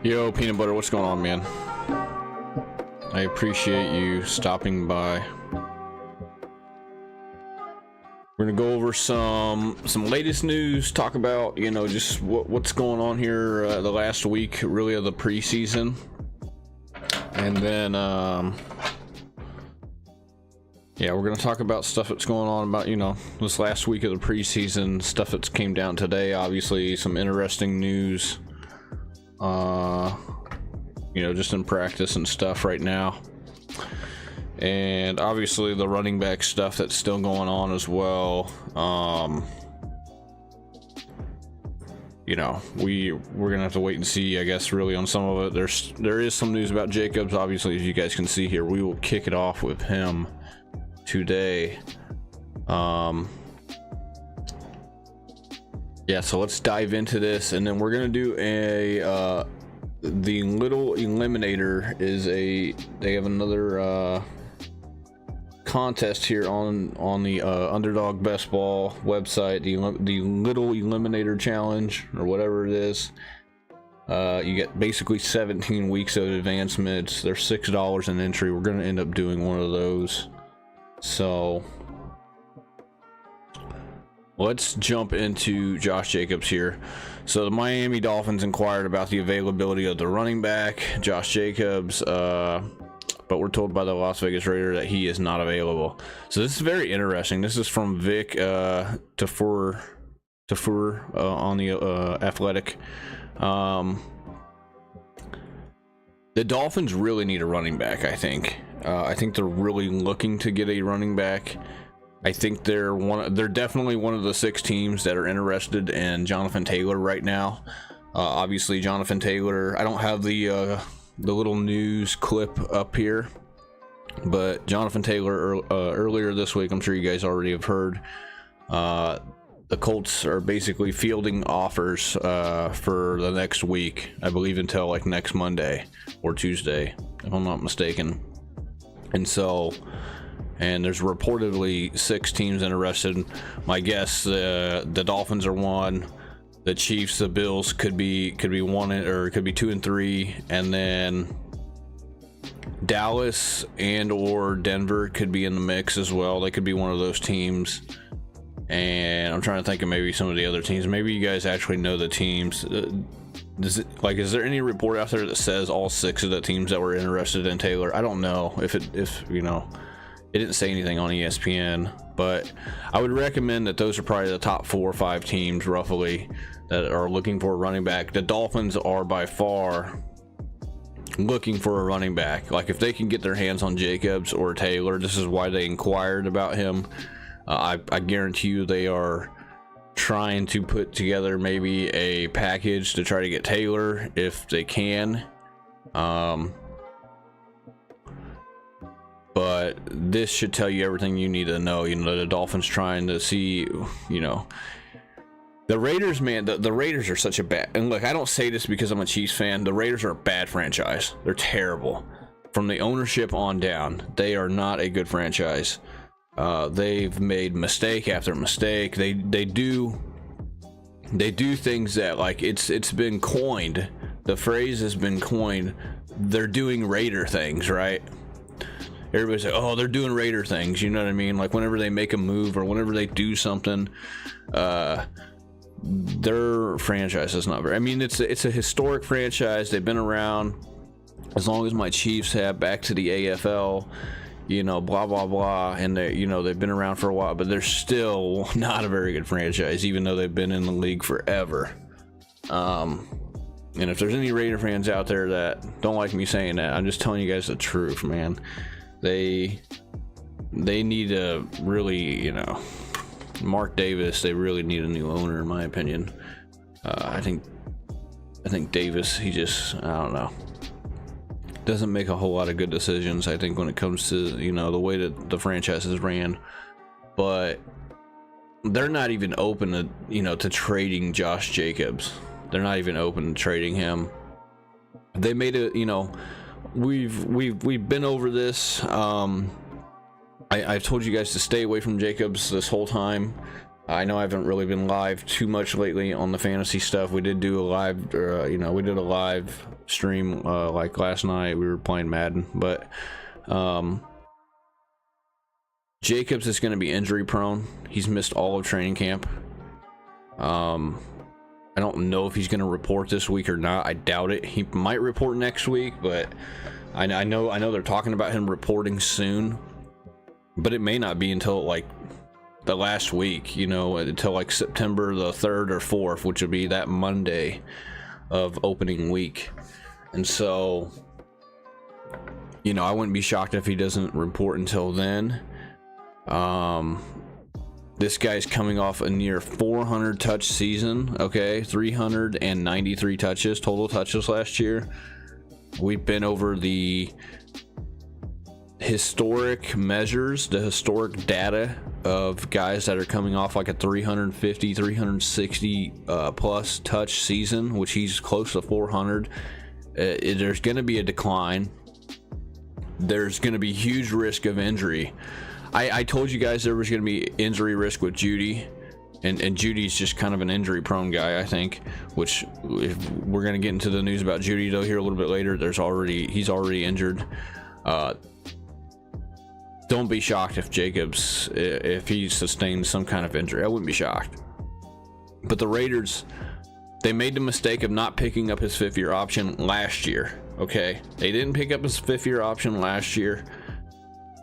Yo, Peanut Butter, what's going on, man? I appreciate you stopping by. We're gonna go over some latest news, talk about, you know, just what's going on here the last week, really, of the preseason, and then yeah, we're gonna talk about stuff that's going on about, you know, this last week of the preseason, stuff that's came down today. Obviously, some interesting news. You know, just in practice and stuff right now, and obviously the running back stuff that's still going on as well. You know, we're gonna have to wait and see, I guess, really, on some of it. There is some news about Jacobs, obviously, as you guys can see here. We will kick it off with him today. Yeah, so let's dive into this, and then we're gonna do a the little Eliminator is they have another contest here on the Underdog Best Ball website, the little Eliminator challenge, or whatever it is. You get basically 17 weeks of advancements. They're $6 an entry. We're gonna end up doing one of those, so let's jump into Josh Jacobs here. So the Miami Dolphins inquired about the availability of the running back, Josh Jacobs, but we're told by the Las Vegas Raiders that he is not available. So this is very interesting. This is from Vic Tafur on the Athletic. The Dolphins really need a running back, I think. I think they're really looking to get a running back. I think they're definitely one of the 6 teams that are interested in Jonathan Taylor right now. Obviously, Jonathan Taylor, I don't have the little news clip up here, but Jonathan Taylor earlier this week, I'm sure you guys already have heard, the Colts are basically fielding offers for the next week, I believe until like next Monday or Tuesday, if I'm not mistaken. And there's reportedly 6 teams interested. My guess, the Dolphins are one. The Chiefs, the Bills could be one, or it could be 2 and 3, and then Dallas and or Denver could be in the mix as well. They could be one of those teams. And I'm trying to think of maybe some of the other teams. Maybe you guys actually know the teams. Is there any report out there that says all 6 of the teams that were interested in Taylor? I don't know if you know. It didn't say anything on ESPN, but I would recommend that those are probably the top 4 or 5 teams roughly that are looking for a running back. The Dolphins are by far looking for a running back. Like, if they can get their hands on Jacobs or Taylor, this is why they inquired about him. I guarantee you they are trying to put together maybe a package to try to get Taylor if they can. But this should tell you everything you need to know. You know, the Dolphins trying to see, you know, the Raiders, man, the Raiders are such a bad, and look, I don't say this because I'm a Chiefs fan. The Raiders are a bad franchise. They're terrible. From the ownership on down, they are not a good franchise. They've made mistake after mistake. They do things that, like, it's been coined. The phrase has been coined. They're doing Raider things, right? Everybody's like, oh, they're doing Raider things, you know what I mean? Like, whenever they make a move or whenever they do something, their franchise is not very, I mean, it's a historic franchise. They've been around as long as my Chiefs have, back to the AFL, you know, blah blah blah, and they, you know, they've been around for a while, but they're still not a very good franchise, even though they've been in the league forever. And if there's any Raider fans out there that don't like me saying that, I'm just telling you guys the truth, man. They need a really, you know, Mark Davis, they really need a new owner, in my opinion. I think Davis, he just, I don't know, doesn't make a whole lot of good decisions, I think, when it comes to, you know, the way that the franchise is ran. But they're not even open to, you know, to trading Josh Jacobs. They're not even open to trading him. They made it, you know, we've been over this. I've told you guys to stay away from Jacobs this whole time. I know I haven't really been live too much lately on the fantasy stuff. We did do a live, we did a live stream like last night. We were playing Madden, but Jacobs is going to be injury prone. He's missed all of training camp. I don't know if he's going to report this week or not. I doubt it. He might report next week, but I know they're talking about him reporting soon, but it may not be until like the last week, until like September the 3rd or 4th, which would be that Monday of opening week. And so, I wouldn't be shocked if he doesn't report until then. This guy's coming off a near 400 touch season, okay? 393 touches, total touches last year. We've been over the historic measures, the historic data of guys that are coming off like a 350, 360 plus touch season, which he's close to 400. There's going to be a decline. There's going to be huge risk of injury. I told you guys there was going to be injury risk with Judy, and Judy's just kind of an injury prone guy, I think, which if we're going to get into the news about Judy though here a little bit later. He's already injured. Don't be shocked if Jacobs, if he sustains some kind of injury. I wouldn't be shocked. But the Raiders, they made the mistake of not picking up his 5th-year option last year, okay? They didn't pick up his 5th-year option last year.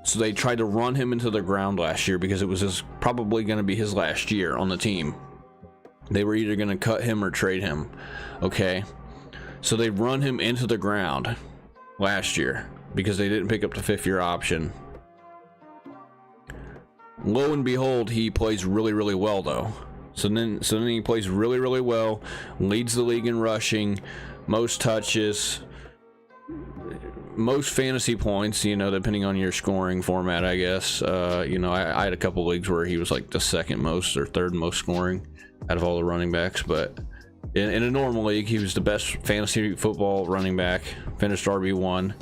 So they tried to run him into the ground last year because it was probably going to be his last year on the team. They were either going to cut him or trade him, okay? So they run him into the ground last year because they didn't pick up the 5th-year option. Lo and behold, he plays really, really well though. So then he plays really, really well, leads the league in rushing, most touches, most fantasy points, depending on your scoring format, I guess. I had a couple leagues where he was like the 2nd most or 3rd most scoring out of all the running backs, but in a normal league, he was the best fantasy football running back, finished RB1.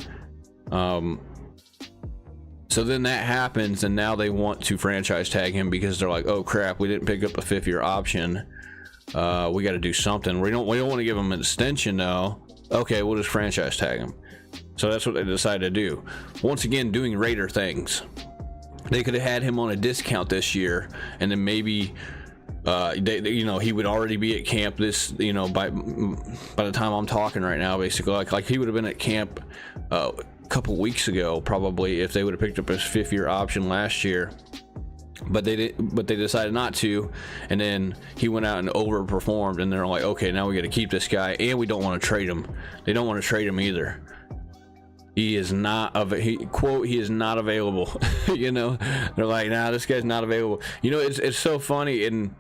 So then that happens, and now they want to franchise tag him because they're like, oh crap, we didn't pick up a 5th-year option. We got to do something. We don't want to give him an extension though. Okay, we'll just franchise tag him. So that's what they decided to do. Once again, doing Raider things. They could have had him on a discount this year, and then maybe, he would already be at camp this, by the time I'm talking right now, basically, like he would have been at camp a couple weeks ago, probably, if they would have picked up his 5th-year option last year. But they decided not to, and then he went out and overperformed, and they're like, okay, now we got to keep this guy, and we don't want to trade him. They don't want to trade him either. He is not he is not available. They're like, nah, this guy's not available. It's so funny, and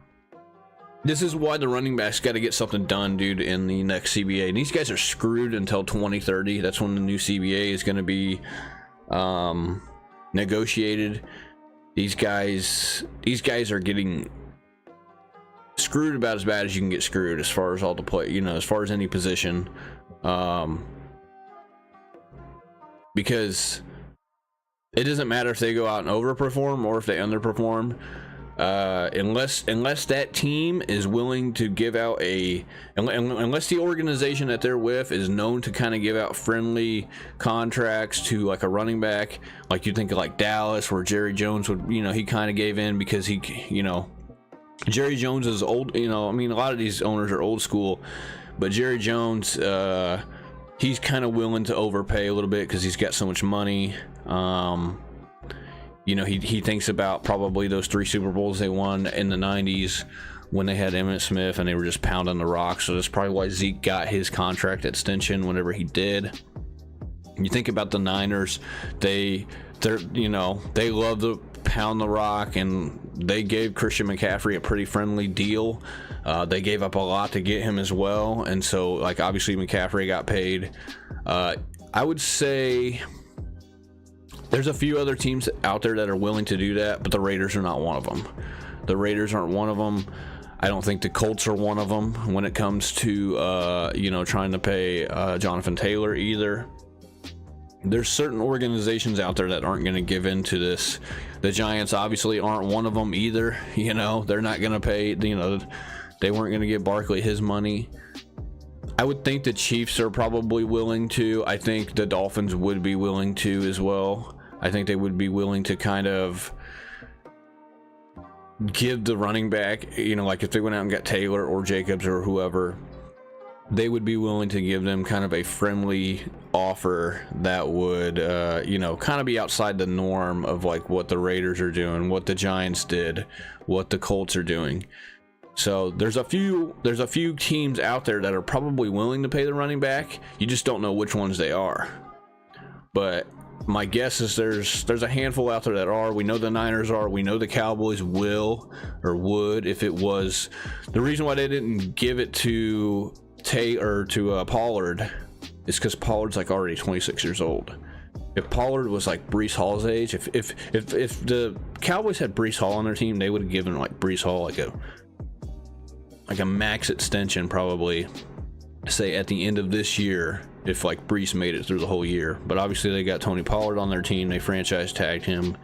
this is why the running backs got to get something done, dude, in the next CBA. And these guys are screwed until 2030. That's when the new CBA is going to be negotiated. These guys are getting screwed about as bad as you can get screwed as far as all the play, as far as any position. Because it doesn't matter if they go out and overperform or if they underperform, unless that team is willing to give out unless the organization that they're with is known to kind of give out friendly contracts to like a running back, like you think of like Dallas, where Jerry Jones would, he kind of gave in because Jerry Jones is old, a lot of these owners are old school, but Jerry Jones, he's kind of willing to overpay a little bit because he's got so much money. He thinks about probably those 3 Super Bowls they won in the 90s when they had Emmitt Smith and they were just pounding the rock. So that's probably why Zeke got his contract extension whenever he did. You think about the Niners, they love to pound the rock, and they gave Christian McCaffrey a pretty friendly deal. They gave up a lot to get him as well, and so obviously McCaffrey got paid. I would say there's a few other teams out there that are willing to do that, but the Raiders are not one of them. The Raiders aren't one of them. I don't think the Colts are one of them when it comes to trying to pay Jonathan Taylor either. there's certain organizations out there that aren't going to give in to this. The Giants obviously aren't one of them either. You know, they're not going to pay, you know, they weren't going to give Barkley his money. I would think the Chiefs are probably willing to. I think the Dolphins would be willing to as well. I think they would be willing to kind of give the running back, you know, like if they went out and got Taylor or Jacobs or whoever, they would be willing to give them kind of a friendly offer that would, you know, kind of be outside the norm of like what the Raiders are doing, what the Giants did, what the Colts are doing. So there's a few teams out there that are probably willing to pay the running back. You just don't know which ones they are. But my guess is there's a handful out there that are. We know the Niners are. We know the Cowboys will or would if it was. The reason why they didn't give it to Pollard is because Pollard's like already 26 years old. If Pollard was like Breece Hall's age, if the Cowboys had Breece Hall on their team, they would have given like Breece Hall like a max extension, probably say at the end of this year, if like Breece made it through the whole year. But obviously they got Tony Pollard on their team. They franchise tagged him.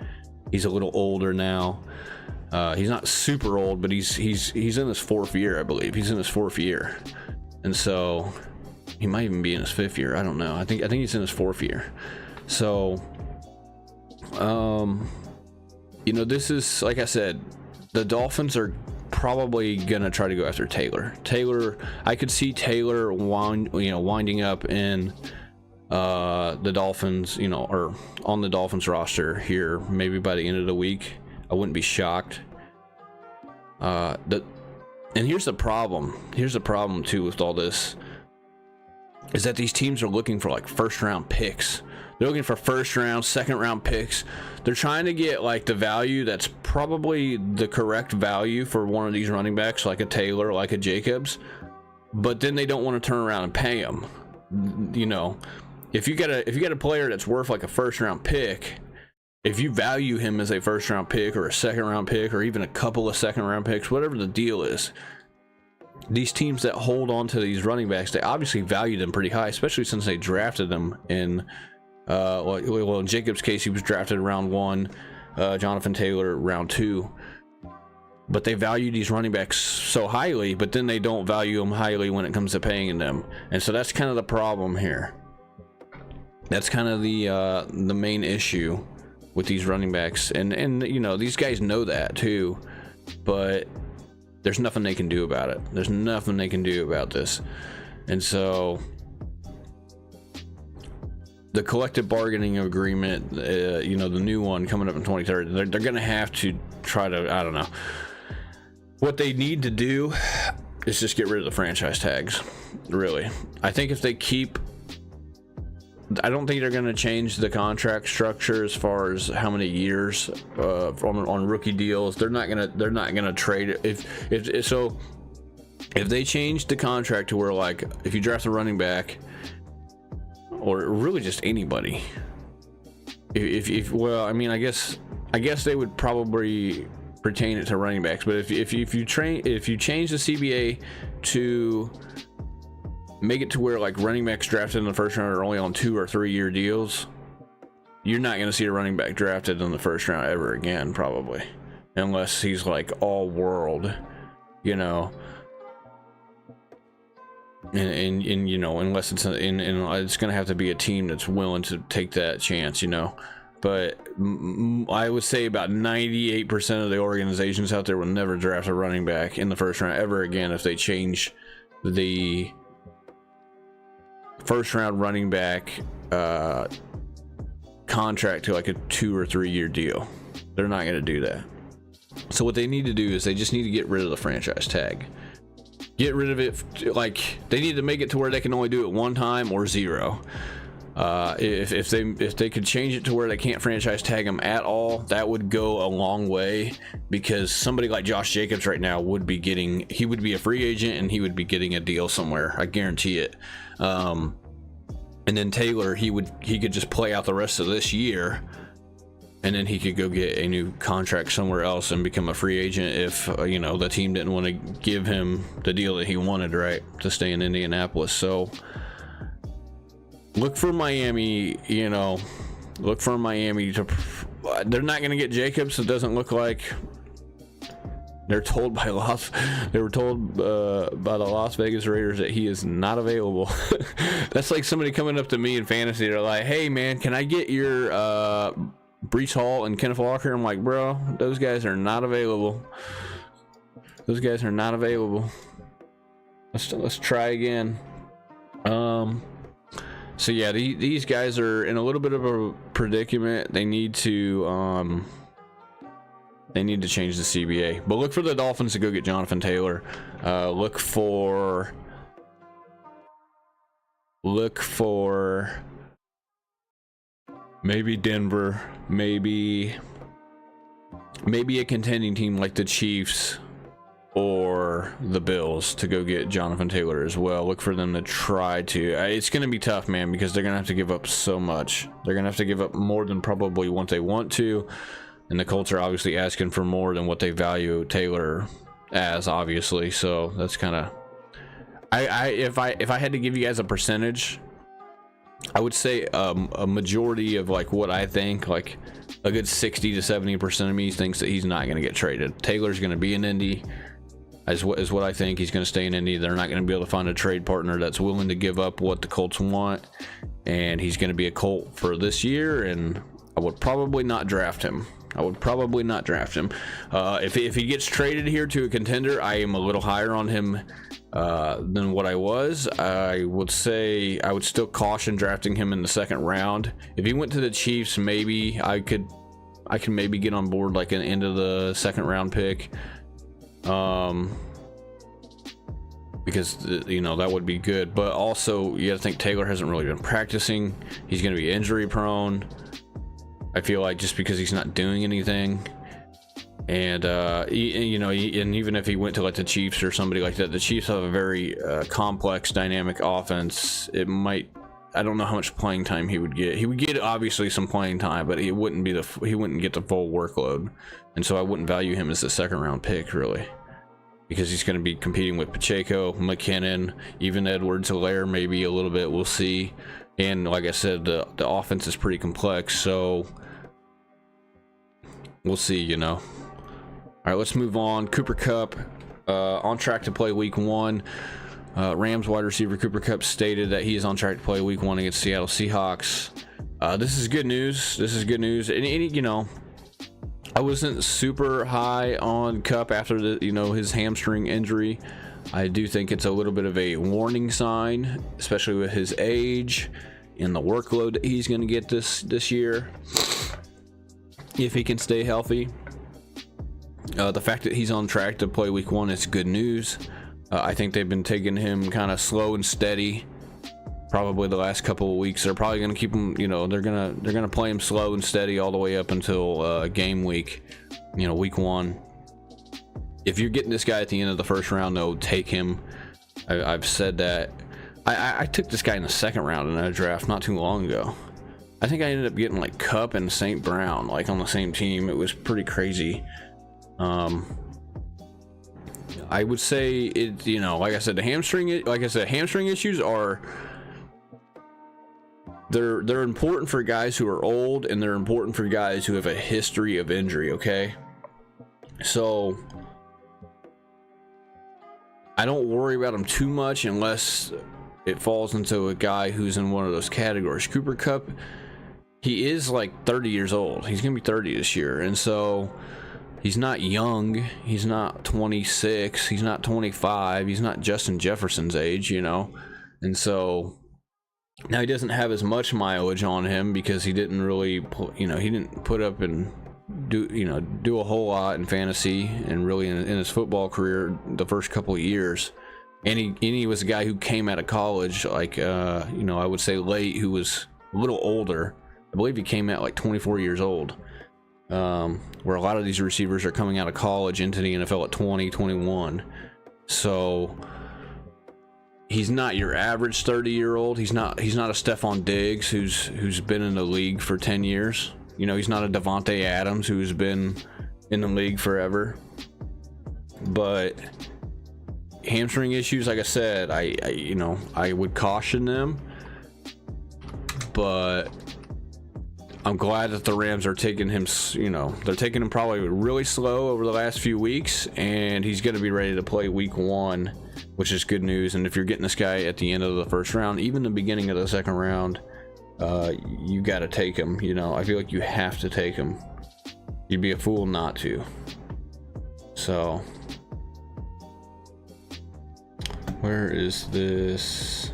He's a little older now. He's not super old, but he's in his fourth year, I believe. He's in his fourth year. And so he might even be in his fifth year. I don't know. I think he's in his fourth year. So, you know, this is, like I said, the Dolphins are probably gonna try to go after Taylor. I could see Taylor winding up in the Dolphins, you know, or on the Dolphins roster here maybe by the end of the week. I wouldn't be shocked. And here's the problem too with all this, is that these teams are looking for like first round picks. They're looking for first round, second round picks. They're trying to get like the value that's probably the correct value for one of these running backs, like a Taylor, like a Jacobs, but then they don't want to turn around and pay him. You know, if you got a player that's worth like a first round pick, if you value him as a first round pick or a second round pick or even a couple of second round picks, whatever the deal is, these teams that hold on to these running backs, they obviously value them pretty high, especially since they drafted them in, well, in Jacob's case, he was drafted in round 1, Jonathan Taylor round 2. But they value these running backs so highly, but then they don't value them highly when it comes to paying them. And so that's kind of the problem here. That's kind of the main issue with these running backs, and you know, these guys know that too, but there's nothing they can do about it. There's nothing they can do about this. And so the collective bargaining agreement, you know, the new one coming up in 2030, they're gonna have to try to, I don't know, what they need to do is just get rid of the franchise tags, really. I think if they keep, I don't think they're going to change the contract structure as far as how many years on rookie deals. They're not gonna trade it. If they change the contract to where, like, if you draft a running back or really just anybody, well, I mean, I guess they would probably pertain it to running backs. But if you change the CBA to make it to where like running backs drafted in the first round are only on 2 or 3 year deals, you're not going to see a running back drafted in the first round ever again, probably, unless he's like all world, you know. And you know, unless it's it's going to have to be a team that's willing to take that chance, you know. But I would say about 98% of the organizations out there will never draft a running back in the first round ever again if they change the first round running back contract to like a 2 or 3 year deal. They're not going to do that. So what they need to do is they just need to get rid of the franchise tag. Get rid of it. Like, they need to make it to where they can only do it one time or zero. If they could change it to where they can't franchise tag him at all, that would go a long way, because somebody like Josh Jacobs right now would be a free agent and he would be getting a deal somewhere. I guarantee it. And then Taylor, he could just play out the rest of this year, and then he could go get a new contract somewhere else and become a free agent if you know, the team didn't want to give him the deal that he wanted, right, to stay in Indianapolis. So look for Miami, look for Miami to, they're not going to get Jacobs. It doesn't look like. They were told by the Las Vegas Raiders that he is not available. That's like somebody coming up to me in fantasy. They're like, "Hey man, can I get your Breece Hall and Kenneth Walker?" I'm like, "Bro, those guys are not available. Those guys are not available. Let's try again." So yeah, these guys are in a little bit of a predicament. They need to change the CBA. But look for the Dolphins to go get Jonathan Taylor. Look for maybe Denver, maybe a contending team like the Chiefs or the Bills to go get Jonathan Taylor as well. Look for them to try to. It's going to be tough, man, because they're going to have to give up so much. They're going to have to give up more than probably what they want to. And the Colts are obviously asking for more than what they value Taylor as, obviously. So that's kind of, if I had to give you guys a percentage, I would say a majority of like what I think, like a good 60 to 70% of me thinks that he's not going to get traded. Taylor's going to be in Indy, is what I think. He's going to stay in Indy. They're not going to be able to find a trade partner that's willing to give up what the Colts want, and he's going to be a Colt for this year. And I would probably not draft him. If he gets traded here to a contender, I am a little higher on him than what I was. I would say I would still caution drafting him in the second round. If he went to the Chiefs, maybe I can maybe get on board like an end of the second round pick, because that would be good. But also you gotta think Taylor hasn't really been practicing. He's going to be injury prone, I feel like, just because he's not doing anything. And and even if he went to like the Chiefs or somebody like that, the Chiefs have a very complex, dynamic offense. I don't know how much playing time he would get. He would get obviously some playing time, but he wouldn't get the full workload. And so I wouldn't value him as a second round pick, really, because he's going to be competing with Pacheco, McKinnon, even Edwards-Helaire maybe a little bit. We'll see. And like I said, the offense is pretty complex, so we'll see, All right, let's move on. Cooper Kupp, on track to play week 1. Rams wide receiver Cooper Kupp stated that he is on track to play week 1 against Seattle Seahawks. This is good news. And I wasn't super high on Kupp after his hamstring injury. I do think it's a little bit of a warning sign, especially with his age and the workload that he's going to get this year, if he can stay healthy. The fact that he's on track to play week 1 is good news. I think they've been taking him kind of slow and steady probably the last couple of weeks. They're probably going to keep him, they're going to play him slow and steady all the way up until game week, week 1. If you're getting this guy at the end of the first round, though, take him. I've said that. I took this guy in the second round in a draft not too long ago. I think I ended up getting like Kupp and St. Brown like on the same team. It was pretty crazy. I would say it. Like I said, hamstring issues are. They're important for guys who are old, and they're important for guys who have a history of injury. Okay, so I don't worry about him too much unless it falls into a guy who's in one of those categories. Cooper Kupp, he is like 30 years old. He's gonna be 30 this year, and so he's not young. He's not 26. He's not 25. He's not Justin Jefferson's age, and so now he doesn't have as much mileage on him because he didn't really he didn't put up and do a whole lot in fantasy and really in his football career the first couple of years. And he was a guy who came out of college like I would say late, who was a little older. I believe he came out like 24 years old, where a lot of these receivers are coming out of college into the NFL at 20, 21. So he's not your average 30-year-old. He's not a Stephon Diggs who's been in the league for 10 years. He's not a Devontae Adams who's been in the league forever. But hamstring issues, like I said, I would caution them. but I'm glad that the Rams are taking him, they're taking him probably really slow over the last few weeks, and he's going to be ready to play week 1, which is good news. And if you're getting this guy at the end of the first round, even the beginning of the second round, you got to take him. I feel like you have to take him. You'd be a fool not to. So, where is this?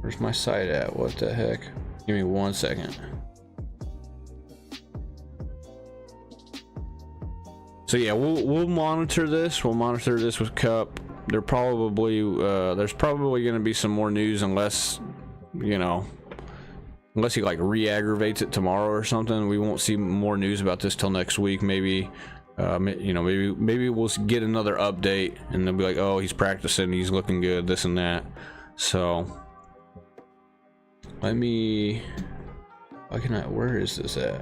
Where's my site at? What the heck? Give me 1 second. So yeah, we'll monitor this. We'll monitor this with Cup. There's probably going to be some more news unless he like re-aggravates it tomorrow or something. We won't see more news about this till next week. Maybe we'll get another update and they'll be like, oh, he's practicing, he's looking good, this and that. So where is this at?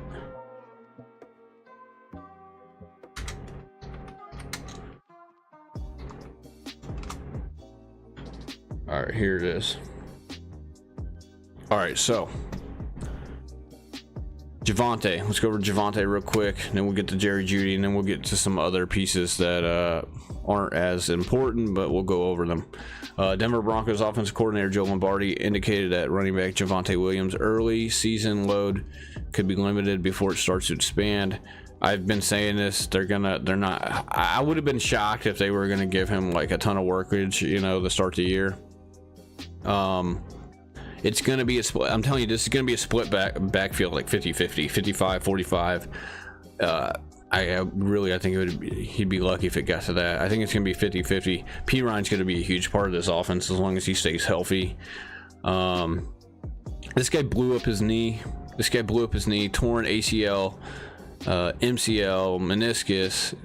All right, here it is. All right, so Javonte, let's go over Javonte real quick, and then we'll get to Jerry Jeudy, and then we'll get to some other pieces that aren't as important, but we'll go over them. Denver Broncos offensive coordinator Joe Lombardi indicated that running back Javonte Williams' early season load could be limited before it starts to expand. I've been saying this. They're not. I would have been shocked if they were gonna give him like a ton of workage, to start the year. It's going to be a split. I'm telling you, this is going to be a split backfield, like 50-50, 55-45. I think he'd be lucky if it got to that. I think it's going to be 50-50. P. Ryan's going to be a huge part of this offense as long as he stays healthy. This guy blew up his knee. Torn ACL, MCL, meniscus,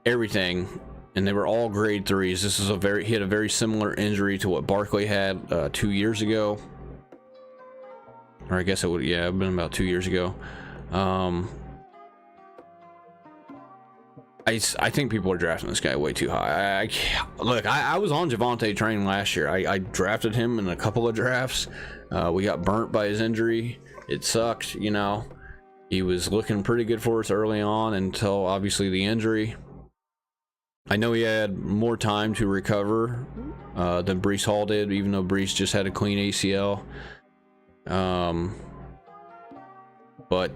everything. And they were all grade 3s. He had a very similar injury to what Barkley had 2 years ago. Or I guess it would, it'd been about 2 years ago. I think people are drafting this guy way too high. I was on Javonte train last year. I drafted him in a couple of drafts. We got burnt by his injury. It sucked, He was looking pretty good for us early on until obviously the injury. I know he had more time to recover than Breece Hall did, even though Breece just had a clean ACL. But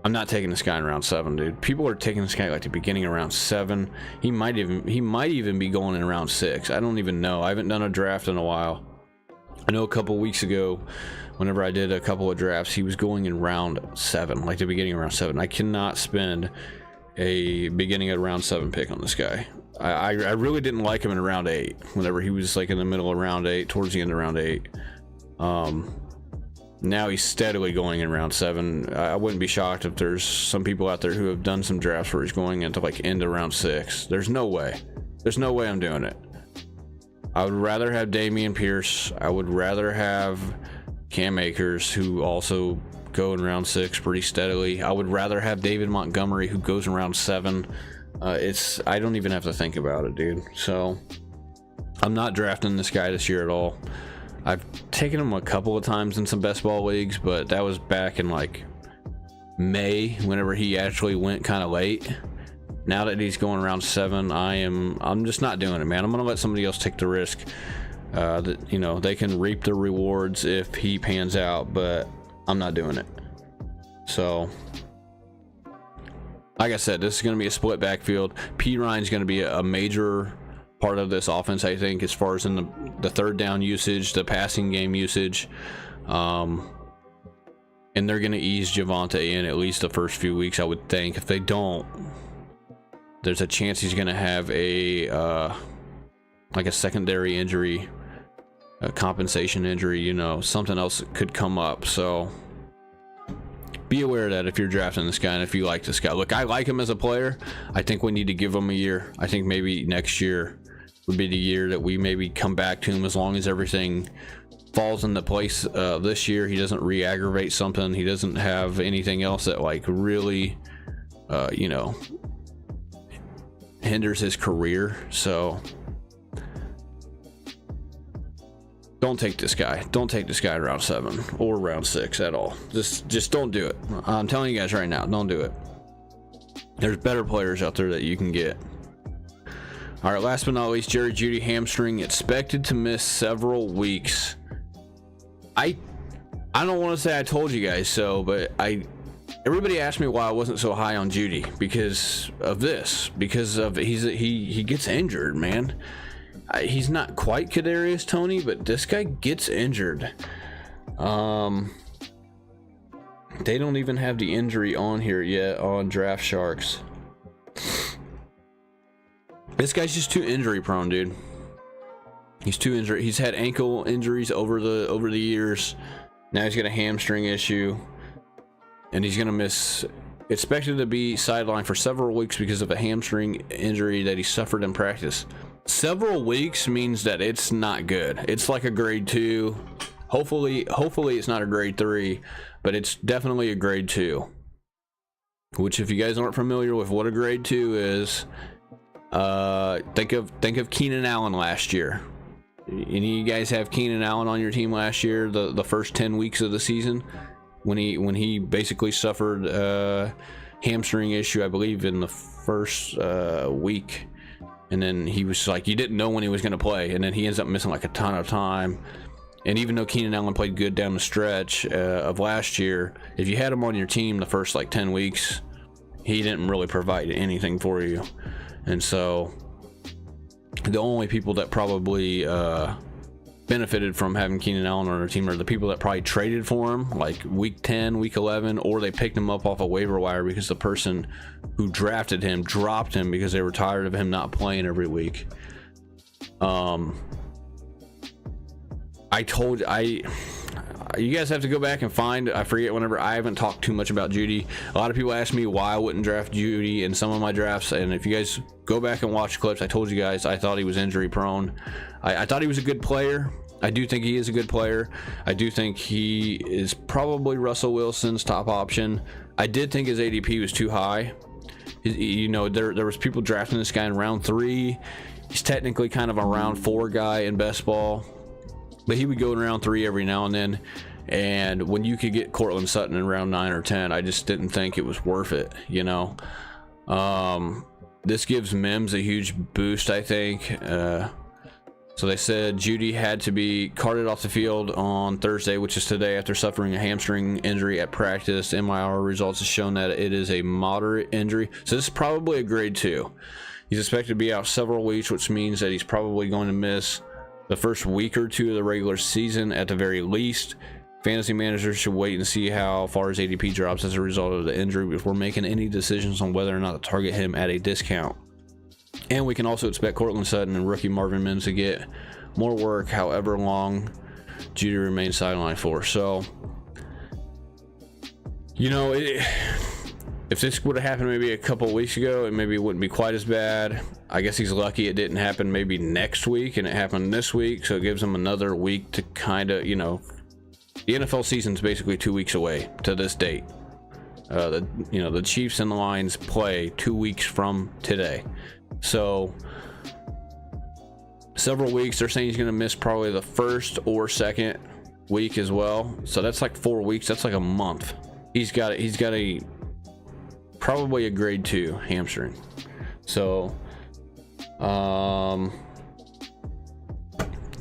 I'm not taking this guy in round 7, dude. People are taking this guy like the beginning of round 7. He might even be going in round 6. I don't even know. I haven't done a draft in a while. I know a couple weeks ago, whenever I did a couple of drafts, he was going in round 7, like the beginning of round 7. I cannot spend a beginning of round 7 pick on this guy. I really didn't like him in round 8 whenever he was like in the middle of round 8, towards the end of round 8. Now he's steadily going in round 7. I wouldn't be shocked if there's some people out there who have done some drafts where he's going into like end of round 6. There's no way I'm doing it. I would rather have Dameon Pierce. I would rather have Cam Akers, who also go in round 6 pretty steadily. I would rather have David Montgomery, who goes in round 7. I don't even have to think about it, dude. So I'm not drafting this guy this year at all. I've taken him a couple of times in some best ball leagues, but that was back in like May, whenever he actually went kind of late. Now that he's going around 7, I'm just not doing it, man. I'm gonna let somebody else take the risk. That they can reap the rewards if he pans out, but I'm not doing it. So, like I said, this is going to be a split backfield. P. Ryan's going to be a major part of this offense, I think, as far as in the third down usage, the passing game usage. And they're going to ease Javonte in at least the first few weeks, I would think. If they don't, there's a chance he's going to have a secondary injury, a compensation injury, something else could come up. So be aware of that if you're drafting this guy and if you like this guy. Look, I like him as a player. I think we need to give him a year. I think maybe next year would be the year that we maybe come back to him, as long as everything falls into place this year. He doesn't re-aggravate something. He doesn't have anything else that like really hinders his career. So don't take this guy. Don't take this guy round 7 or round 6 at all. Just don't do it. I'm telling you guys right now, don't do it. There's better players out there that you can get. All right, last but not least, Jerry Jeudy hamstring, expected to miss several weeks. I don't want to say I told you guys so, but everybody asked me why I wasn't so high on Jeudy because of this. Because of he gets injured, man. He's not quite Kadarius Toney, but this guy gets injured. They don't even have the injury on here yet on Draft Sharks. This guy's just too injury prone, dude. He's too injured. He's had ankle injuries over the years. Now he's got a hamstring issue, and he's gonna miss. Expected to be sidelined for several weeks because of a hamstring injury that he suffered in practice. Several weeks means that it's not good. It's like a grade 2. Hopefully it's not a grade 3, but it's definitely a grade 2. Which, if you guys aren't familiar with what a grade 2 is, think of Keenan Allen last year. Any of you guys have Keenan Allen on your team last year, the first 10 weeks of the season, when he basically suffered a hamstring issue, I believe, in the first week. And then he was like, you didn't know when he was going to play, and then he ends up missing like a ton of time. And even though Keenan Allen played good down the stretch of last year, if you had him on your team the first like 10 weeks, he didn't really provide anything for you. And so the only people that probably benefited from having Keenan Allen on their team are the people that probably traded for him like week 10, week 11, or they picked him up off a waiver wire because the person who drafted him dropped him because they were tired of him not playing every week. You guys have to go back and find, I forget whenever, I haven't talked too much about Jeudy. A lot of people ask me why I wouldn't draft Jeudy in some of my drafts, and if you guys go back and watch clips, I told you guys I thought he was injury prone. I thought he was a good player. I do think he is a good player. I do think he is probably Russell Wilson's top option. I did think his ADP was too high. You know, there was people drafting this guy in round 3. He's technically kind of a round 4 guy in best ball, but he would go in round 3 every now and then. And when you could get Cortland Sutton in round 9 or 10, I just didn't think it was worth it, you know. This gives Mims a huge boost, I think. So they said Jeudy had to be carted off the field on Thursday, which is today, after suffering a hamstring injury at practice. MIR results have shown that it is a moderate injury. So this is probably a grade 2. He's expected to be out several weeks, which means that he's probably going to miss the first week or 2 of the regular season at the very least. Fantasy managers should wait and see how far his ADP drops as a result of the injury before making any decisions on whether or not to target him at a discount. And we can also expect Cortland Sutton and rookie Marvin Mims to get more work however long Jeudy remains sidelined for. So, you know, if this would have happened maybe a couple of weeks ago, it maybe wouldn't be quite as bad. I guess he's lucky it didn't happen maybe next week, and it happened this week, so it gives him another week to kind of, you know, the NFL season's basically 2 weeks away to this date. The Chiefs and the Lions play 2 weeks from today. So several weeks. They're saying he's going to miss probably the first or second week as well. So that's like 4 weeks. That's like a month. He's got a probably a grade 2 hamstring. So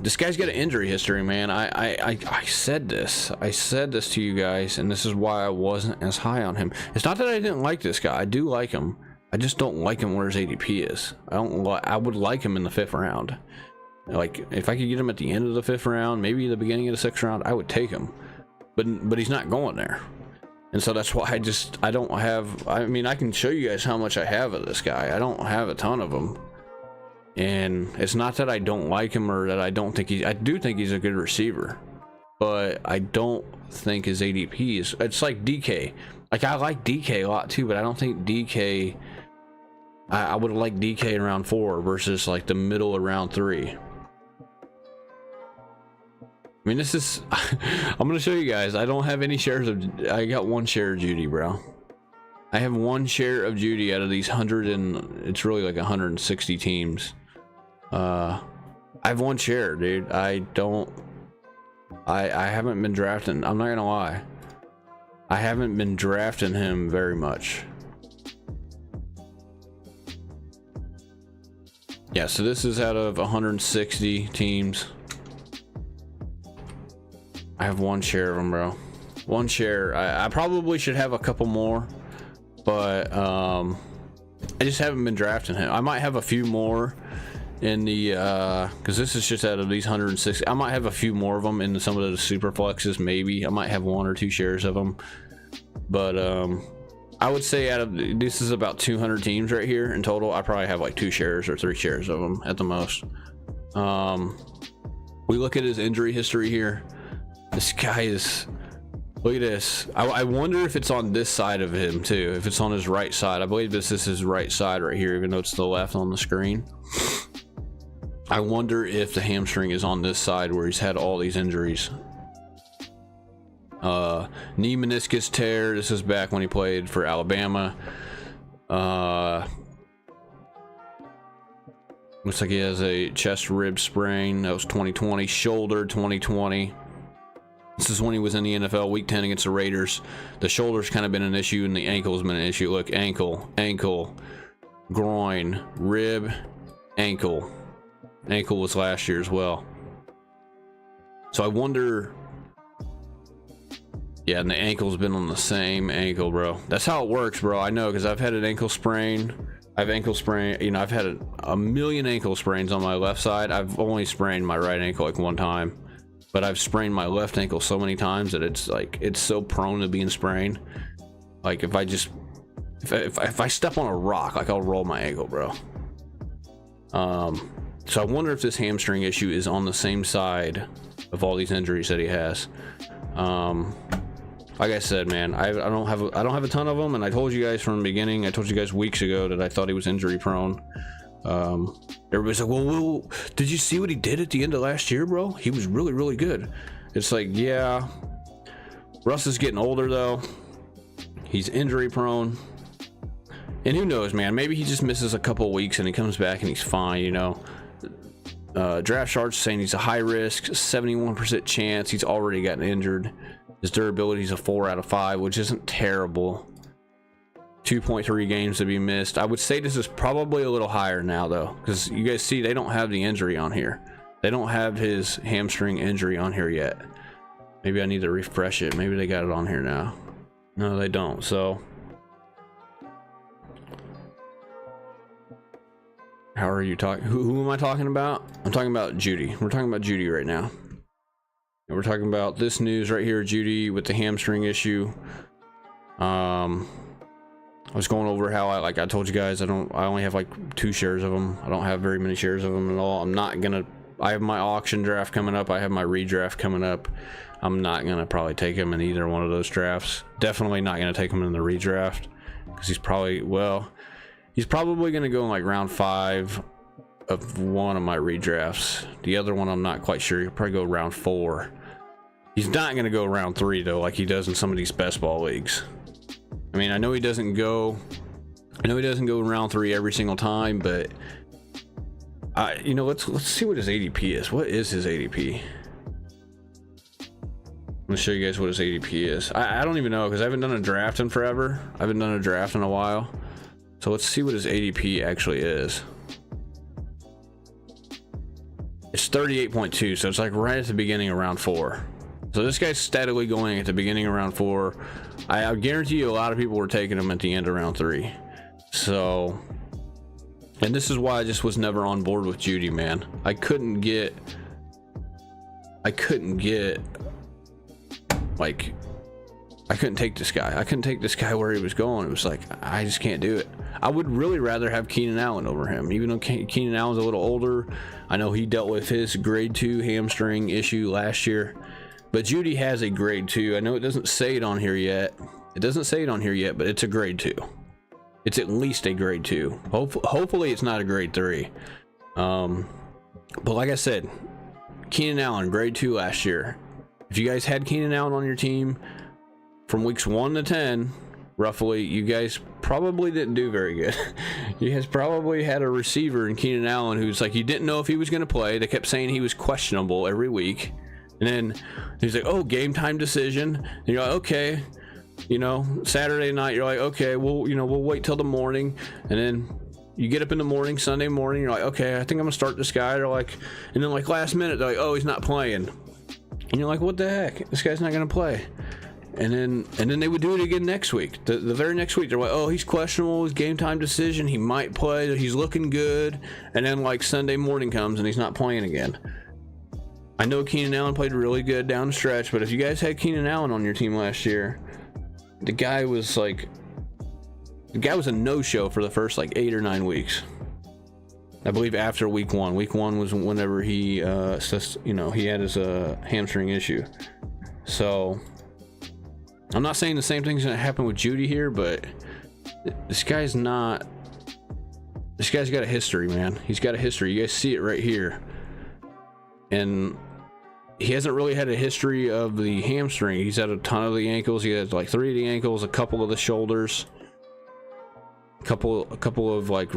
this guy's got an injury history, man. I said this to you guys, and this is why I wasn't as high on him. It's not that I didn't like this guy. I do like him. I just don't like him where his ADP is. I would like him in the 5th round. Like, if I could get him at the end of the 5th round, maybe the beginning of the 6th round, I would take him. But he's not going there. And so that's why I don't have, I mean, I can show you guys how much I have of this guy. I don't have a ton of him. And it's not that I don't like him or that I don't think I do think he's a good receiver, but I don't think his ADP is, it's like DK. Like, I like DK a lot too, but I don't think DK, I would like DK in round 4 versus like the middle of round 3. I mean, this is, I'm going to show you guys. I don't have any shares of, I got 1 share of Jeudy, bro. I have 1 share of Jeudy out of these 100 and it's really like 160 teams. I have 1 share, dude. I don't I haven't been drafting. I'm not gonna lie. I haven't been drafting him very much. Yeah, so this is out of 160 teams. I have one share of them, bro. One share. I probably should have a couple more, but I just haven't been drafting him. I might have a few more in the because this is just out of these 160. I might have a few more of them in some of the super flexes. Maybe I might have 1 or 2 shares of them, but I would say out of this is about 200 teams right here in total. I probably have like 2 shares or 3 shares of them at the most. We look at his injury history here. This guy is, look at this. I wonder if it's on this side of him too, if it's on his right side. I believe this is his right side right here, even though it's the left on the screen. I wonder if the hamstring is on this side where he's had all these injuries. Knee meniscus tear. This is back when he played for Alabama. Looks like he has a chest rib sprain. That was 2020. Shoulder 2020. This is when he was in the NFL, week 10 against the Raiders. The shoulder's kind of been an issue, and the ankle's been an issue. Look, ankle, groin, rib, ankle. Ankle was last year as well. So I wonder. Yeah, and the ankle's been on the same ankle, bro. That's how it works, bro. I know, because I've had an ankle sprain. I've ankle sprain. You know, I've had a million ankle sprains on my left side. I've only sprained my right ankle like 1 time, but I've sprained my left ankle so many times that it's like it's so prone to being sprained. Like if I step on a rock, like I'll roll my ankle, bro. So I wonder if this hamstring issue is on the same side of all these injuries that he has. Like I said, man, I don't have a ton of them, and I told you guys from the beginning. I told you guys weeks ago that I thought he was injury prone. Everybody's like, well, did you see what he did at the end of last year, bro? He was really, really good. It's like, yeah, Russ is getting older though. He's injury prone, and who knows, man? Maybe he just misses a couple weeks and he comes back and he's fine, you know. Draft charts saying he's a high risk, 71% chance. He's already gotten injured. His durability is a 4 out of 5, which isn't terrible. 2.3 games to be missed. I would say this is probably a little higher now though, because you guys see they don't have the injury on here. They don't have his hamstring injury on here yet. Maybe I need to refresh it. Maybe they got it on here now. No, they don't. So how are you talking? Who am I talking about? I'm talking about Judy. We're talking about Judy right now. And we're talking about this news right here, Judy with the hamstring issue. I was going over how I told you guys I only have like 2 shares of them. I don't have very many shares of them at all. I have my auction draft coming up. I have my redraft coming up. I'm not gonna probably take him in either one of those drafts. Definitely not gonna take him in the redraft, because he's probably gonna go in like round 5 of one of my redrafts. The other one I'm not quite sure. He'll probably go round 4. He's not gonna go round 3 though, like he does in some of these best ball leagues. I mean, I know he doesn't go in round 3 every single time, but you know, let's see what his ADP is. What is his ADP? I'm gonna show you guys what his ADP is. I don't even know, because I haven't done a draft in forever. I haven't done a draft in a while. So let's see what his ADP actually is. It's 38.2, so it's like right at the beginning of round 4. So this guy's steadily going at the beginning of round 4. I guarantee you a lot of people were taking him at the end of round 3. So, and this is why I just was never on board with Judy, man. I couldn't take this guy. I couldn't take this guy where he was going. It was like, I just can't do it. I would really rather have Keenan Allen over him, even though Keenan Allen's a little older. I know he dealt with his grade 2 hamstring issue last year, but Judy has a grade 2. I know it doesn't say it on here yet. But it's a grade 2. It's at least a grade 2. Hopefully it's not a grade 3. But like I said, Keenan Allen, grade 2 last year. If you guys had Keenan Allen on your team from weeks 1 to 10, roughly, you guys probably didn't do very good. You guys probably had a receiver in Keenan Allen who's like, you didn't know if he was going to play. They kept saying he was questionable every week. And then he's like, oh, game time decision. And you're like, okay, you know, Saturday night, you're like, okay, well, you know, we'll wait till the morning. And then you get up in the morning, Sunday morning, you're like, okay, I think I'm gonna start this guy. They're like, and then like last minute, they're like, oh, he's not playing. And you're like, what the heck? This guy's not gonna play. And then they would do it again next week. The very next week, they're like, oh, he's questionable, his game time decision, he might play, he's looking good. And then like Sunday morning comes and he's not playing again. I know Keenan Allen played really good down the stretch, but if you guys had Keenan Allen on your team last year, the guy was a no-show for the first like 8 or 9 weeks. I believe after week 1. Week 1 was whenever he, he had his hamstring issue. So I'm not saying the same thing's gonna happen with Judy here, but this guy's got a history, man. He's got a history. You guys see it right here. And he hasn't really had a history of the hamstring. He's had a ton of the ankles. He had like 3 of the ankles, a couple of the shoulders, a couple of like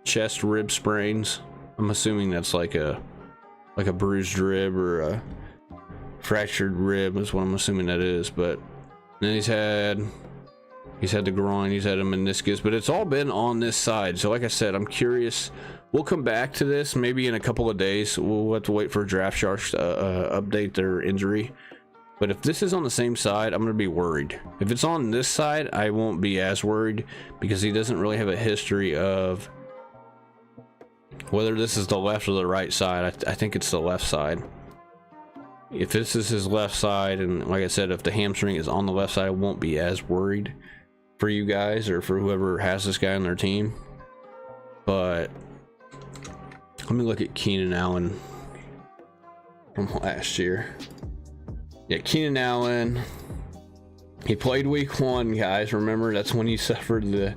chest rib sprains. I'm assuming that's like a bruised rib or a fractured rib is what I'm assuming that is. But then he's had the groin, he's had a meniscus, but it's all been on this side. So like I said, I'm curious. We'll come back to this maybe in a couple of days. We'll have to wait for Draft Sharks to update their injury. But if this is on the same side, I'm going to be worried. If it's on this side, I won't be as worried because he doesn't really have a history of whether this is the left or the right side. I think it's the left side. If this is his left side, and like I said, if the hamstring is on the left side, I won't be as worried for you guys or for whoever has this guy on their team. But let me look at Keenan Allen from last year. Yeah, Keenan Allen, he played week 1, guys. Remember, that's when he suffered the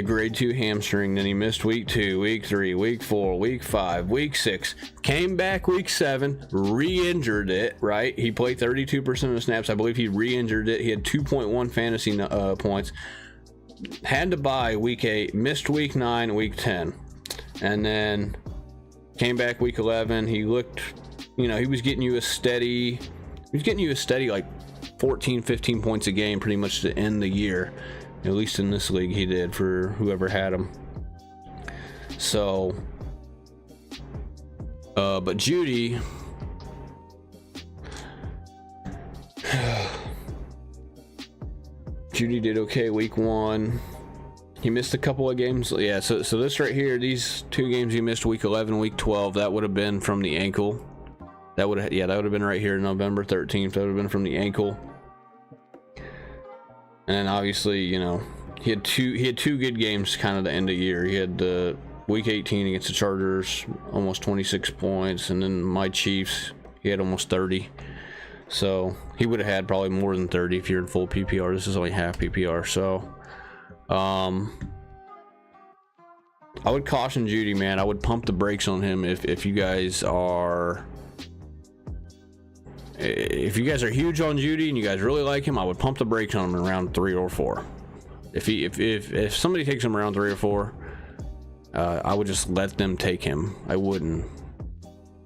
grade 2 hamstring. Then he missed week 2, week 3, week 4, week 5, week 6. Came back week 7, re-injured it. Right? He played 32% of the snaps. I believe he re-injured it. He had 2.1 fantasy points. Had to bye week 8, missed week 9, week 10, and then came back week 11. He looked, he was getting you a steady like 14-15 points a game pretty much to end the year. At least in this league he did, for whoever had him. So but Judy, Judy did okay week 1. He missed a couple of games. Yeah, so this right here, these 2 games he missed, week 11, week 12, that would have been from the ankle. That would have been right here, November 13th. That would have been from the ankle. And obviously, he had two good games kind of the end of the year. He had week 18 against the Chargers, almost 26 points, and then my Chiefs, he had almost 30. So he would have had probably more than 30 if you're in full PPR. This is only half PPR. So I would caution Judy, man. I would pump the brakes on him if you guys are huge on Judy and you guys really like him. I would pump the brakes on him in round 3 or 4. If somebody takes him around 3 or 4, I would just let them take him. I wouldn't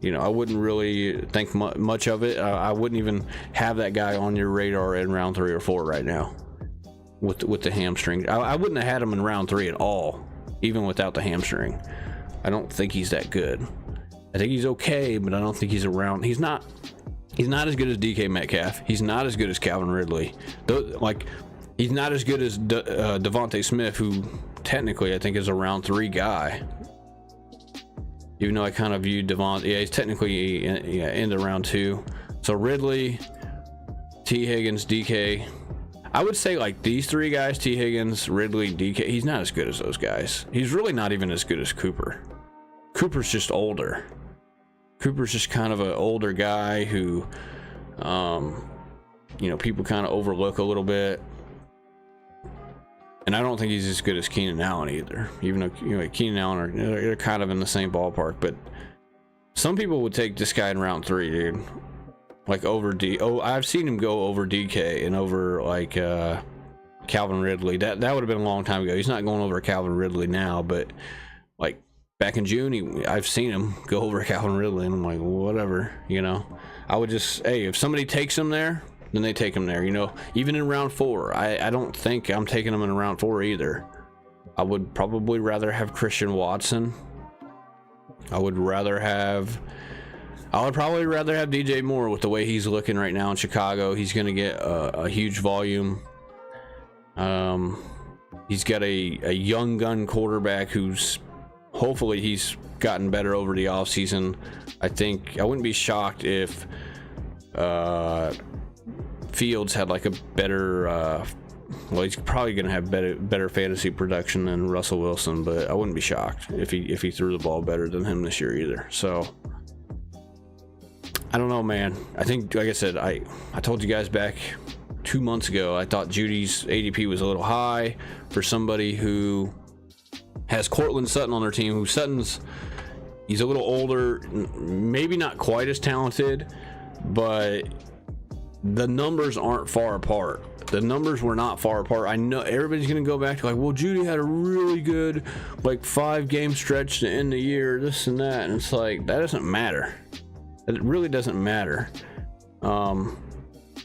really think much of it. I wouldn't even have that guy on your radar in round 3 or 4 right now with the hamstring. I wouldn't have had him in round 3 at all, even without the hamstring. I don't think he's that good. I think he's okay, but I don't think he's around. He's not as good as DK Metcalf. He's not as good as Calvin Ridley. He's not as good as Devontae Smith, who technically I think is a round 3 guy. Even though I kind of viewed Devontae, he's technically in the round 2. So Ridley, T. Higgins, DK. I would say like these 3 guys, T. Higgins, Ridley, DK, he's not as good as those guys. He's really not even as good as Cooper. Cooper's just older. Cooper's just kind of an older guy who, people kind of overlook a little bit. And I don't think he's as good as Keenan Allen either. Even though Keenan Allen they're kind of in the same ballpark. But some people would take this guy in round 3, dude. Like over I've seen him go over DK and over like Calvin Ridley. That would have been a long time ago. He's not going over Calvin Ridley now, but like back in June, I've seen him go over Calvin Ridley, and I'm like, whatever, you know. I would just, hey, if somebody takes him there, then they take him there, you know. Even in round 4, I don't think I'm taking him in round 4 either. I would probably rather have Christian Watson. I would probably rather have DJ Moore with the way he's looking right now in Chicago. He's going to get a huge volume. He's got a young gun quarterback who's hopefully he's gotten better over the offseason. I think I wouldn't be shocked if Fields had like a better well, he's probably going to have better fantasy production than Russell Wilson, but I wouldn't be shocked if he threw the ball better than him this year either. So I don't know, man. I think, like I said, I told you guys back 2 months ago, I thought Judy's ADP was a little high for somebody who has Cortland Sutton on their team, he's a little older, maybe not quite as talented, but the numbers aren't far apart. The numbers were not far apart. I know everybody's going to go back to like, well, Judy had a really good like 5-game stretch to end the year, this and that. And it's like, that doesn't matter. It really doesn't matter.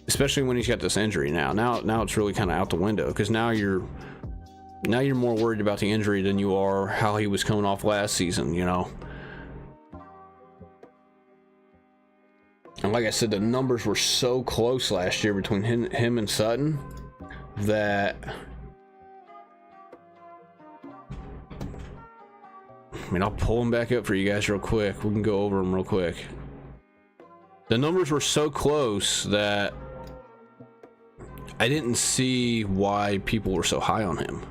Especially when he's got this injury now. Now it's really kind of out the window, because now you're more worried about the injury than you are how he was coming off last season, you know. And like I said, the numbers were so close last year between him and Sutton that, I mean, I'll pull them back up for you guys real quick. We can go over them real quick. The numbers were so close that I didn't see why people were so high on him.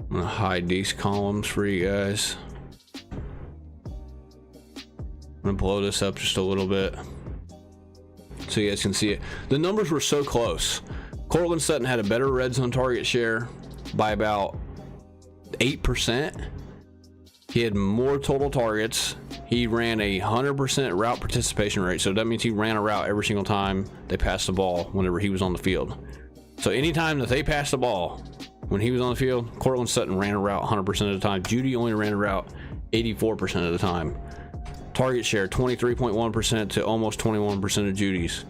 I'm gonna hide these columns for you guys. I'm gonna blow this up just a little bit so you guys can see it. The numbers were so close. Cortland Sutton had a better red zone target share by about 8%. He had more total targets. He ran a 100% route participation rate, so that means he ran a route every single time they passed the ball whenever he was on the field. So anytime that they passed the ball when he was on the field, Cortland Sutton ran a route 100% of the time. Judy only ran a route 84% of the time. Target share 23.1% to almost 21% of Judy's.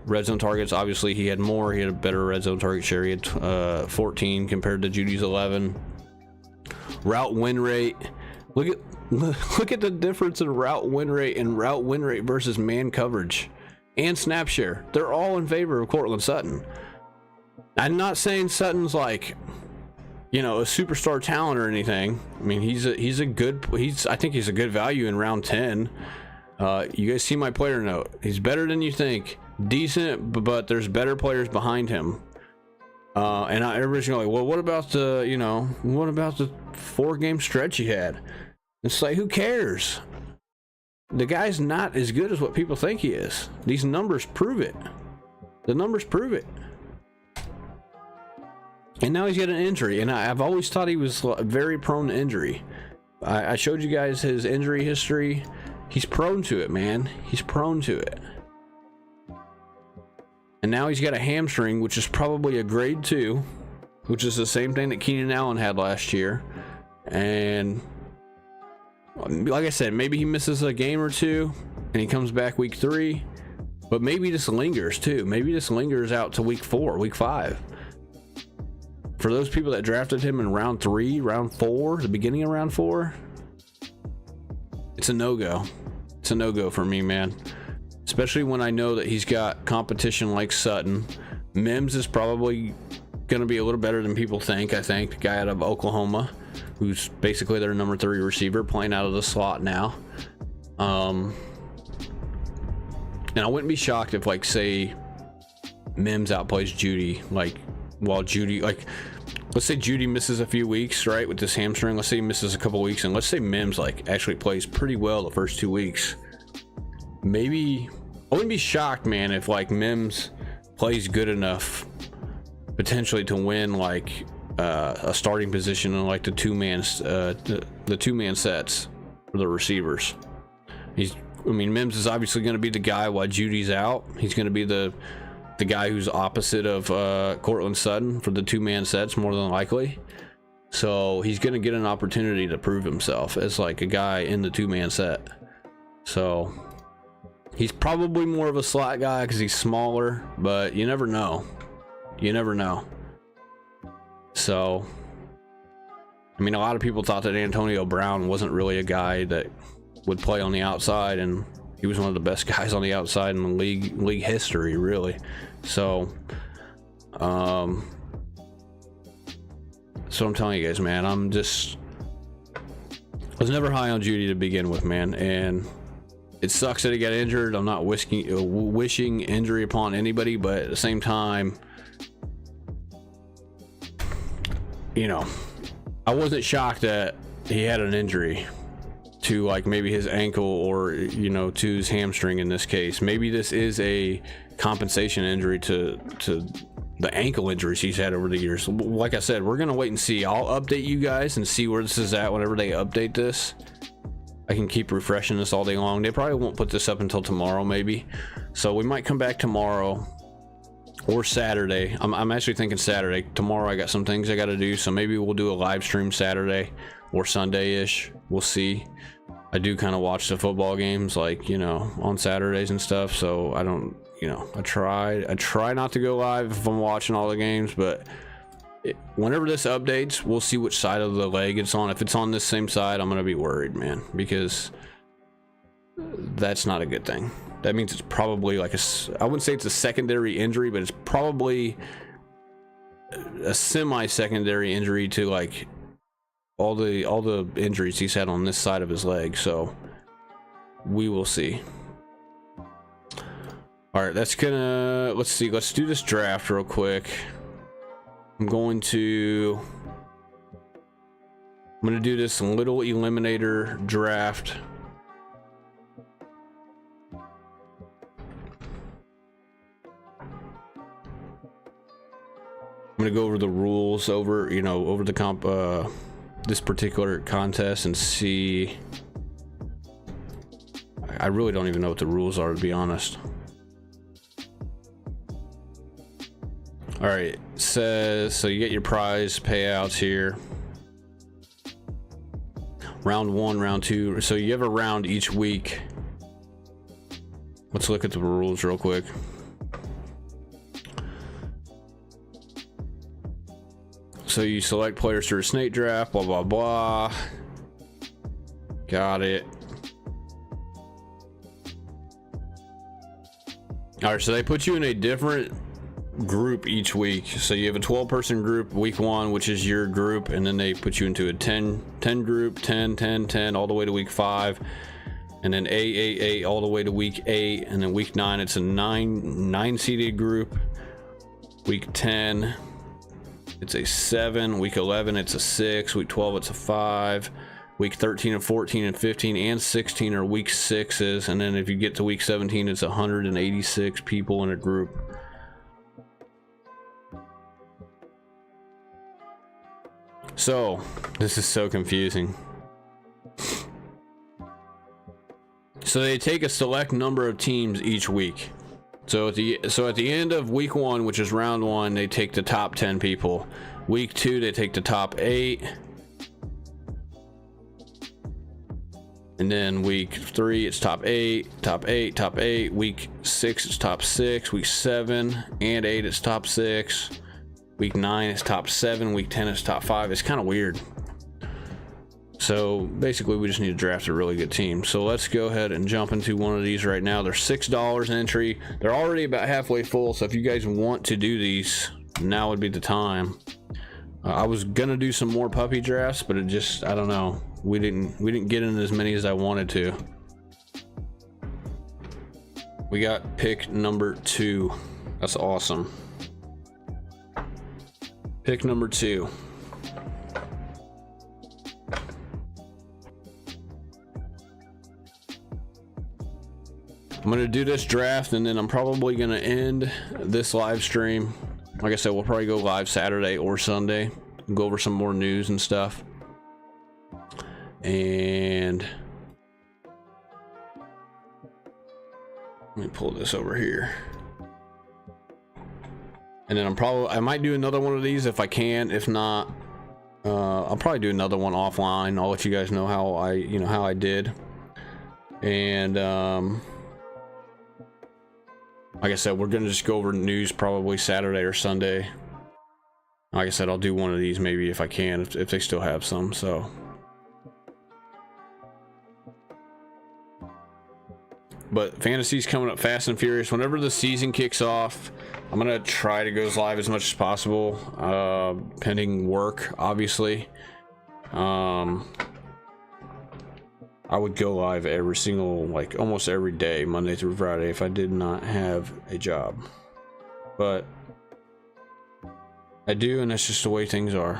Red zone targets, obviously he had more. He had a better red zone target share. He had 14 compared to Judy's 11. Route win rate. Look at the difference in route win rate and route win rate versus man coverage and snap share. They're all in favor of Cortland Sutton. I'm not saying Sutton's like, you know, a superstar talent or anything. I mean, I think he's a good value in round 10. You guys see my player note. He's better than you think. Decent, but there's better players behind him. And everybody's going like, well, what about the 4-game stretch he had? It's like, who cares? The guy's not as good as what people think he is. These numbers prove it. The numbers prove it. And now he's got an injury, and I've always thought he was very prone to injury. I showed you guys his injury history. He's prone to it, man. He's prone to it. And now he's got a hamstring, which is probably a grade 2, which is the same thing that Keenan Allen had last year. And like I said, maybe he misses a game or two and he comes back week 3, but maybe this lingers too. Maybe this lingers out to week 4, week 5. For those people that drafted him in round 3, round 4, the beginning of round 4, it's a no-go. It's a no-go for me, man. Especially when I know that he's got competition like Sutton. Mims is probably going to be a little better than people think. I think the guy out of Oklahoma, who's basically their number 3 receiver, playing out of the slot now. And I wouldn't be shocked if, like, say, Mims outplays Judy, like, while Judy, like, let's say Judy misses a few weeks, right, with this hamstring. Let's say he misses a couple weeks, and let's say Mims, like, actually plays pretty well the first 2 weeks. Maybe I wouldn't be shocked, man, if like Mims plays good enough potentially to win like a starting position in like the two-man sets for the receivers. I mean, Mims is obviously going to be the guy while Judy's out. He's going to be the guy who's opposite of Cortland Sutton for the two-man sets, more than likely. So he's going to get an opportunity to prove himself as like a guy in the two-man set. So he's probably more of a slot guy because he's smaller, but you never know. You never know. So, I mean, a lot of people thought that Antonio Brown wasn't really a guy that would play on the outside, and he was one of the best guys on the outside in the league history, really. So I'm telling you guys, man, I was never high on Judy to begin with, man, and it sucks that he got injured. I'm not wishing injury upon anybody, but at the same time, you know, I wasn't shocked that he had an injury to like maybe his ankle or, you know, to his hamstring in this case. Maybe this is a compensation injury to the ankle injuries he's had over the years. Like I said, we're gonna wait and see. I'll update you guys and see where this is at whenever they update this. I can keep refreshing this all day long. They probably won't put this up until tomorrow, maybe. So we might come back tomorrow or Saturday. I'm actually thinking Saturday. Tomorrow I got some things I got to do, so maybe we'll do a live stream Saturday or Sunday-ish. We'll see. I do kind of watch the football games, like, you know, on Saturdays and stuff, so I don't, you know, I try not to go live if I'm watching all the games, but whenever this updates, we'll see which side of the leg it's on. If it's on this same side, I'm gonna be worried, man, because that's not a good thing. That means it's probably like I wouldn't say it's a secondary injury, but it's probably a semi-secondary injury to like all the injuries he's had on this side of his leg. So we will see. All right, let's do this draft real quick. I'm gonna do this little eliminator draft. I'm gonna go over the rules over the this particular contest and see. I really don't even know what the rules are, to be honest. All right, it says, so you get your prize payouts here. Round 1, round 2. So you have a round each week. Let's look at the rules real quick. So you select players through a snake draft, blah, blah, blah. Got it. All right, so they put you in a different group each week. So you have a 12-person group week 1, which is your group, and then they put you into a 10 group, 10 all the way to week 5, and then 8 all the way to week 8, and then week 9 it's a 9 seeded group. Week 10 it's a 7, week 11 it's a 6, week 12 it's a 5, week 13 and 14 and 15 and 16 are week 6s, and then if you get to week 17 it's 186 people in a group. So this is so confusing. So they take a select number of teams each week. So at the end of week 1, which is round 1, they take the top 10 people. Week 2 they take the top 8. And then week 3 it's top 8, top 8, top 8. Week 6 it's top 6. Week 7 and 8 it's top 6. Week 9 it's top 7. Week 10 it's top 5. It's kind of weird. So basically we just need to draft a really good team. So let's go ahead and jump into one of these right now. They're $6 entry. They're already about halfway full, so if you guys want to do these, now would be the time. I was gonna do some more puppy drafts, but it just, I don't know, we didn't get in as many as I wanted to. We got pick number 2. That's awesome. Pick number 2. I'm gonna do this draft, and then I'm probably gonna end this live stream. Like I said, we'll probably go live Saturday or Sunday, go over some more news and stuff. And Let me pull this over here. And then I might do another one of these if I can. If not, I'll probably do another one offline. I'll let you guys know how I did. And like I said, we're gonna just go over news probably Saturday or Sunday. Like I said, I'll do one of these maybe if I can, if they still have some. So, but fantasy's coming up fast and furious. Whenever the season kicks off, I'm gonna try to go live as much as possible, pending work, obviously. I would go live every single, like almost every day, Monday through Friday, if I did not have a job. But I do, and that's just the way things are.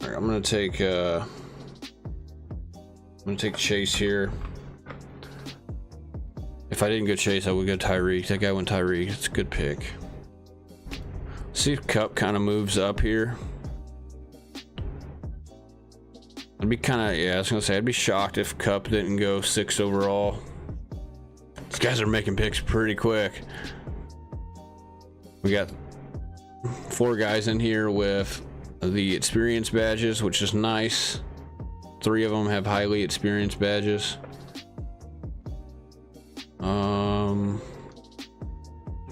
All right, I'm gonna take Chase here. If I didn't go Chase, I would go Tyreek. That guy went Tyreek. It's a good pick. See if Cup kind of moves up here. I'd be kind of, yeah, I was gonna say, I'd be shocked if Cup didn't go 6th overall. These guys are making picks pretty quick. We got 4 guys in here with the experience badges, which is nice. 3 of them have highly experienced badges.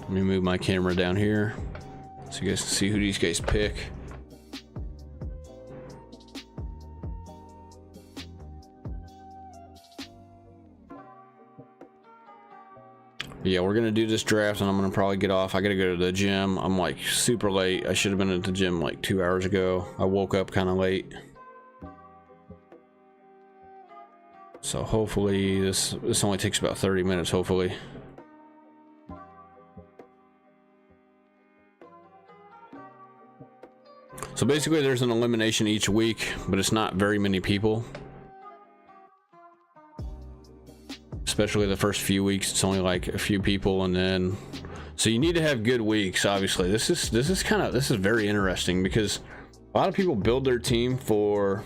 Let me move my camera down here so you guys can see who these guys pick. Yeah, we're gonna do this draft and I'm gonna probably get off. I gotta go to the gym. I'm like super late. I should have been at the gym like 2 hours ago. I woke up kind of late. So hopefully this only takes about 30 minutes, hopefully. So basically there's an elimination each week, but it's not very many people. Especially the first few weeks, it's only like a few people, and then so you need to have good weeks. Obviously, this is very interesting because a lot of people build their team for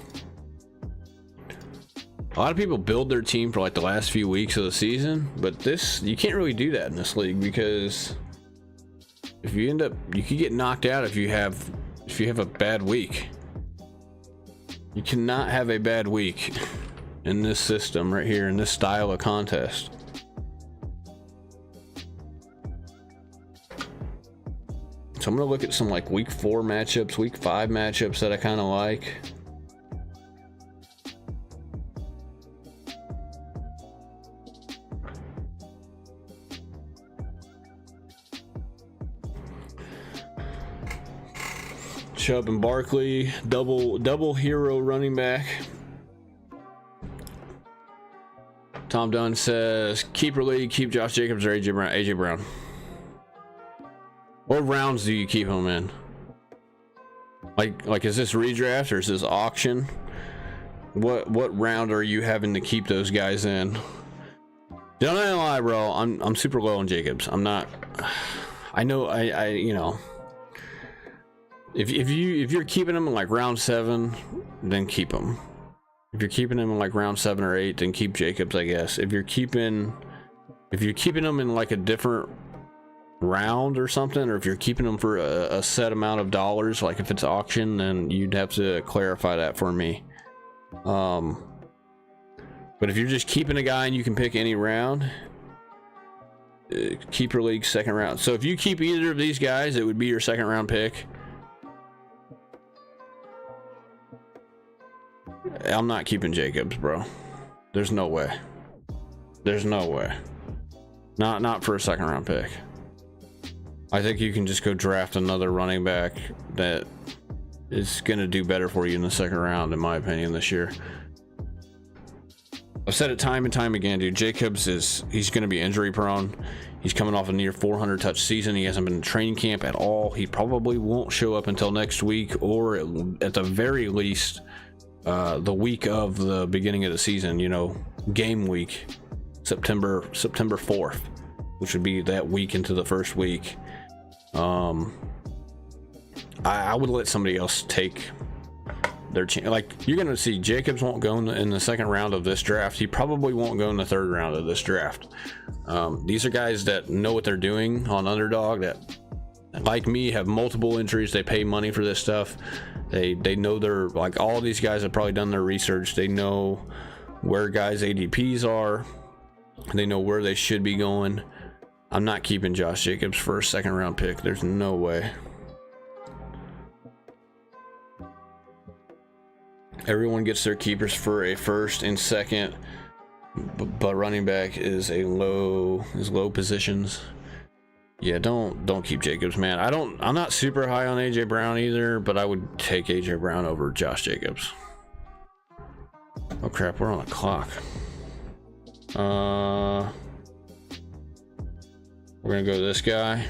like the last few weeks of the season, but this, you can't really do that in this league because if you could get knocked out if you have a bad week. You cannot have a bad week in this system right here, in this style of contest. So I'm gonna look at some like week 4 matchups, week 5 matchups that I kind of like. Chubb and Barkley, double hero running back. Tom Dunn says keeper league, keep Josh Jacobs or AJ Brown. What rounds do you keep him in? Like is this redraft or is this auction? What round are you having to keep those guys in? Don't lie, bro. I'm super low on Jacobs. I'm not. I know. I you know. If you're keeping him in like round 7, then keep him. If you're keeping him in like round 7 or 8, then keep Jacobs, I guess. If you're keeping him in like a different round or something, or if you're keeping him for a set amount of dollars, like if it's auction, then you'd have to clarify that for me. But if you're just keeping a guy and you can pick any round, keeper league 2nd round. So if you keep either of these guys, it would be your 2nd round pick. I'm not keeping Jacobs, bro. There's no way. There's no way. Not for a 2nd round pick. I think you can just go draft another running back that is going to do better for you in the 2nd round, in my opinion, this year. I've said it time and time again, dude. Jacobs he's going to be injury prone. He's coming off a near 400 touch season. He hasn't been in training camp at all. He probably won't show up until next week, or at the very least, the week of the beginning of the season, you know, game week, September 4th, which would be that week into the first week. I would let somebody else take their chance. Like, you're gonna see Jacobs won't go in the second round of this draft. He probably won't go in the third round of this draft. These are guys that know what they're doing on Underdog, that, like me, have multiple entries. They pay money for this stuff. They know they're, like, all these guys have probably done their research. They know where guys' ADPs are. They know where they should be going. I'm not keeping Josh Jacobs for a second round pick. There's no way. Everyone gets their keepers for a first and second, but running back is low positions. Yeah, don't keep Jacobs, man. I'm not super high on AJ Brown either, but I would take AJ Brown over Josh Jacobs. Oh crap, we're on the clock. We're gonna go this guy,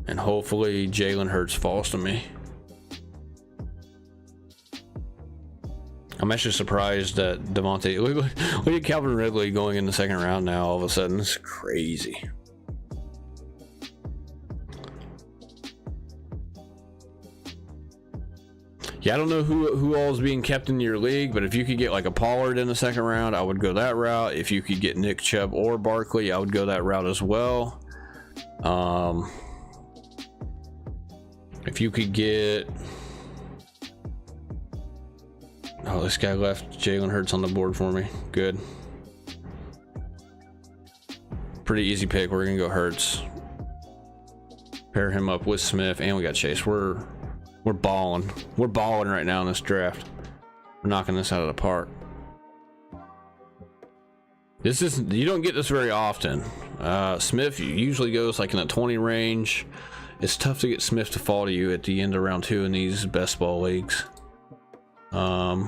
and hopefully Jalen Hurts falls to me. I'm actually surprised that Devontae. Look at Calvin Ridley going in the second round now. All of a sudden, it's crazy. Yeah, I don't know who all is being kept in your league, but if you could get like a Pollard in the second round, I would go that route. If you could get Nick Chubb or Barkley, I would go that route as well. If you could get, oh, this guy left Jalen Hurts on the board for me. Good. Pretty easy pick. We're gonna go Hurts. Pair him up with Smith, and we got Chase. We're balling. We're balling right now in this draft. We're knocking this out of the park. This is, you don't get this very often. Smith usually goes like in the 20 range. It's tough to get Smith to fall to you at the end of round 2 in these best ball leagues. It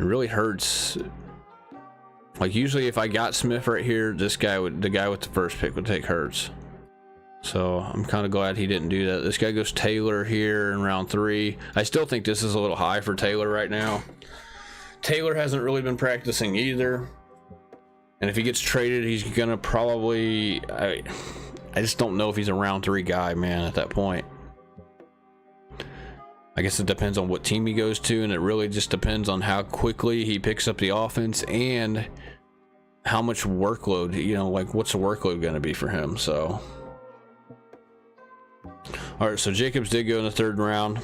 really hurts. Like, usually if I got Smith right here, the guy with the first pick would take Hurts. So I'm kind of glad he didn't do that. This guy goes Taylor here in round 3. I still think this is a little high for Taylor right now. Taylor hasn't really been practicing either. And if he gets traded, he's gonna probably, I just don't know if he's a round 3 guy, man, at that point. I guess it depends on what team he goes to, and it really just depends on how quickly he picks up the offense and how much workload, you know, like what's the workload going to be for him. So, all right, so Jacobs did go in the third round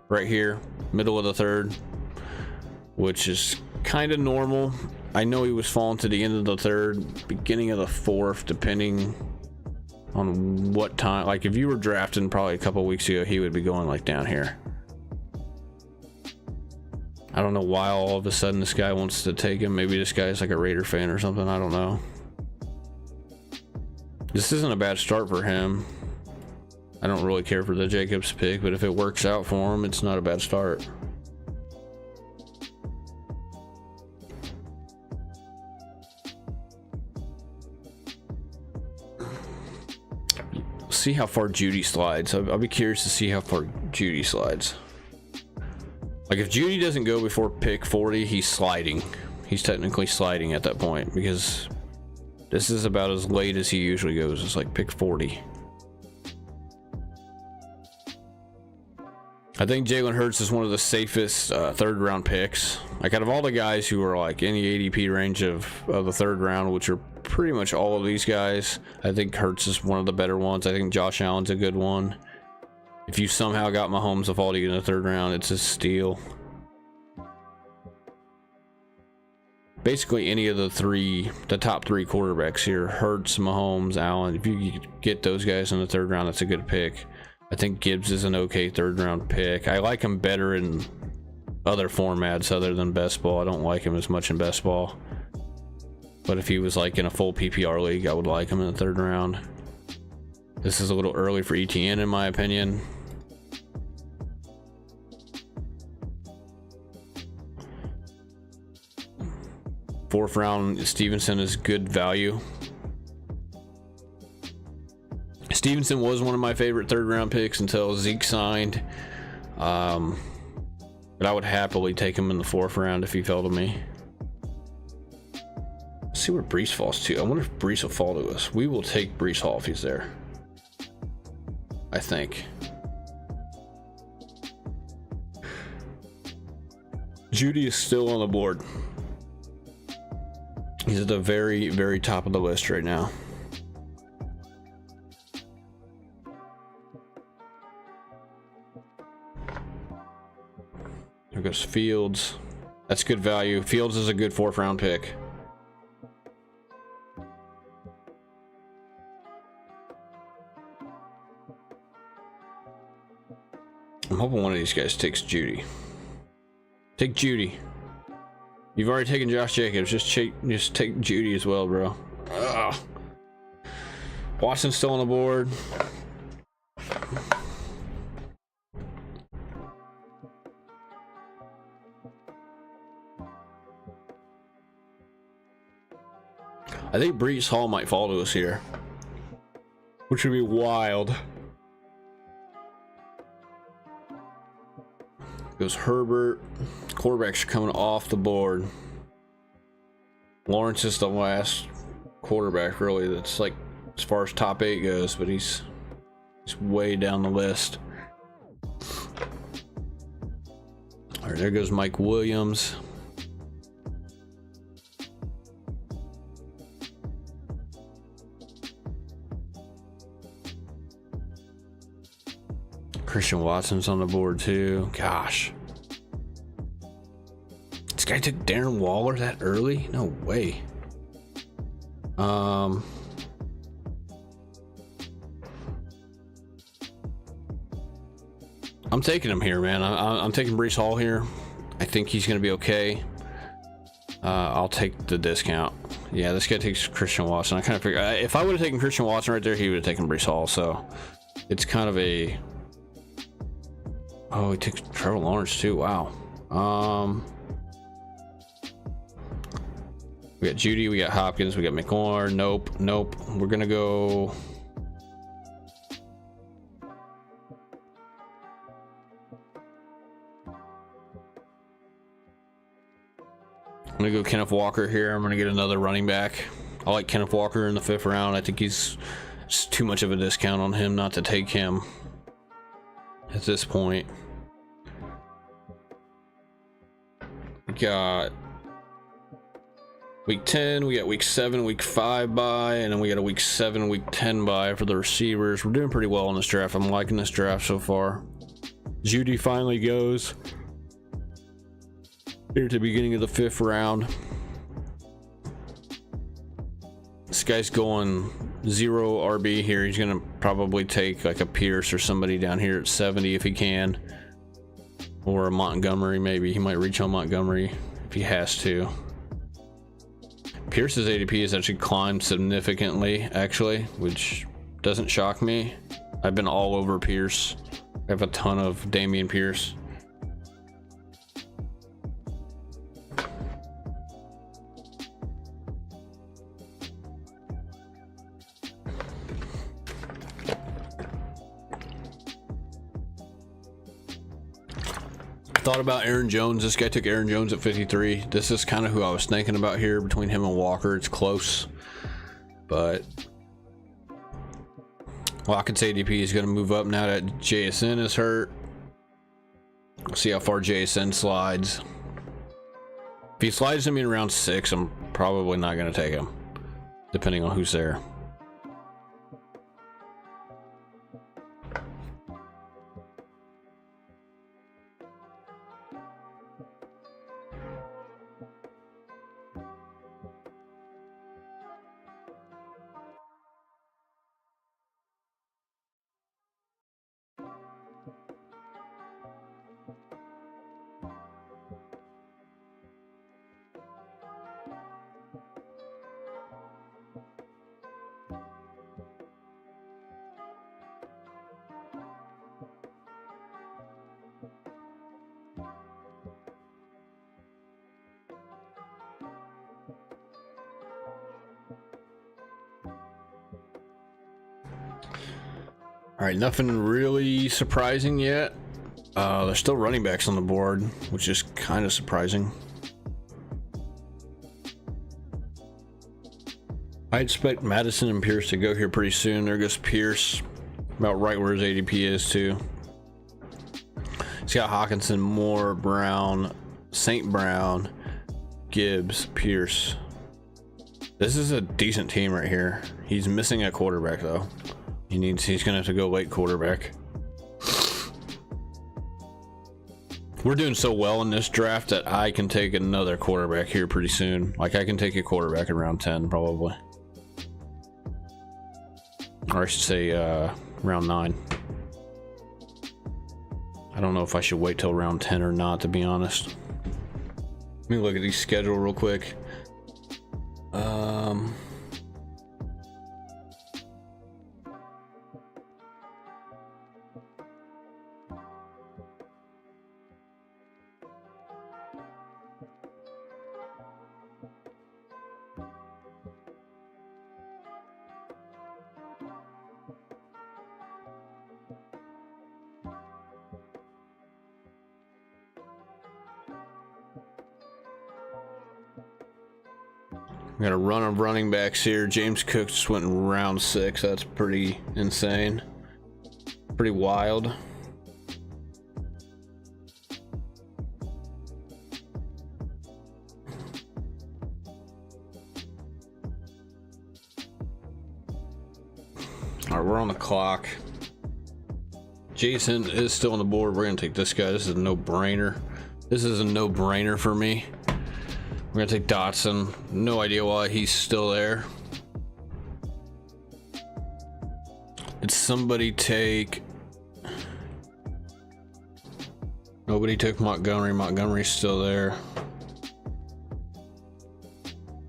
right here, middle of the third, which is kind of normal. I know he was falling to the end of the third, beginning of the fourth, depending on what time. Like if you were drafting probably a couple weeks ago, he would be going like down here. I don't know why all of a sudden this guy wants to take him. Maybe this guy's like a Raider fan or something. I don't know. This isn't a bad start for him. I don't really care for the Jacobs pick, but if it works out for him, it's not a bad start. See how far Judy slides. I'll be curious to see how far Judy slides. Like if Judy doesn't go before pick 40, he's sliding. He's technically sliding at that point because this is about as late as he usually goes. It's like pick 40. I think Jalen Hurts is one of the safest third round picks. Like out of all the guys who are like in the ADP range of the third round, which are pretty much all of these guys, I think Hurts is one of the better ones. I think Josh Allen's a good one. If you somehow got Mahomes to fall to you in the third round, it's a steal. Basically any of the top three quarterbacks here, Hurts, Mahomes, Allen, if you get those guys in the third round, that's a good pick. I think Gibbs is an okay third round pick. I like him better in other formats other than best ball. I don't like him as much in best ball. But if he was like in a full PPR league, I would like him in the third round. This is a little early for ETN in my opinion. Fourth round, Stevenson is good value. Stevenson was one of my favorite third round picks until Zeke signed. But I would happily take him in the fourth round if he fell to me. Let's see where Breece falls to. I wonder if Breece will fall to us. We will take Breece Hall if he's there. I think. Judy is still on the board. He's at the very, very top of the list right now. There goes Fields. That's good value. Fields is a good 4th round pick. I'm hoping one of these guys takes Judy. Take Judy. You've already taken Josh Jacobs. Just take Judy as well, bro. Ugh. Watson's still on the board. I think Breece Hall might fall to us here, which would be wild. Goes Herbert. Quarterbacks are coming off the board. Lawrence is the last quarterback, really, that's like as far as top 8 goes, but he's way down the list. All right, there goes Mike Williams. Christian Watson's on the board too. Gosh. This guy took Darren Waller that early? No way. I'm taking him here, man. I'm taking Breece Hall here. I think he's gonna be okay. I'll take the discount. Yeah, this guy takes Christian Watson. I kind of figure if I would have taken Christian Watson right there, he would have taken Breece Hall. So it's kind of a... Oh, he takes Trevor Lawrence too. Wow. We got Judy, we got Hopkins, we got McLaurin. Nope. We're gonna go. I'm gonna go Kenneth Walker here. I'm gonna get another running back. I like Kenneth Walker in the 5th round. I think he's just too much of a discount on him not to take him at this point. We got week 10, we got week 7, week 5 bye, and then we got a week 7, week 10 bye for the receivers. We're doing pretty well in this draft. I'm liking this draft so far. Judy finally goes here at the beginning of the 5th round. This guy's going 0 RB here. He's gonna probably take like a Pierce or somebody down here at 70 if he can, or a Montgomery. Maybe he might reach on Montgomery if he has to. Pierce's ADP has actually climbed significantly, actually, which doesn't shock me. I've been all over Pierce. I have a ton of Dameon Pierce. Thought about Aaron Jones. This guy took Aaron Jones at 53. This is kind of who I was thinking about here between him and Walker. It's close, but Lockett's ADP is going to move up now that JSN is hurt. We'll see how far JSN slides. If he slides to me in round 6, I'm probably not going to take him, depending on who's there. All right, nothing really surprising yet. There's still running backs on the board, which is kind of surprising. I expect Madison and Pierce to go here pretty soon. There goes Pierce. About right where his ADP is too. He's got Hawkinson, Moore, Brown, St. Brown, Gibbs, Pierce. This is a decent team right here. He's missing a quarterback though. He's gonna have to go late quarterback. We're doing so well in this draft that I can take another quarterback here pretty soon. Like I can take a quarterback in round 10 probably. Or I should say round 9. I don't know if I should wait till round 10 or not, to be honest. Let me look at the schedule real quick. We got a run of running backs here. James Cook just went in round 6. That's pretty insane. Pretty wild. All right, we're on the clock. Jason is still on the board. We're gonna take this guy. This is a no-brainer. This is a no-brainer for me. We're gonna take Dotson. No idea why he's still there. Did somebody take... Nobody took Montgomery. Montgomery's still there.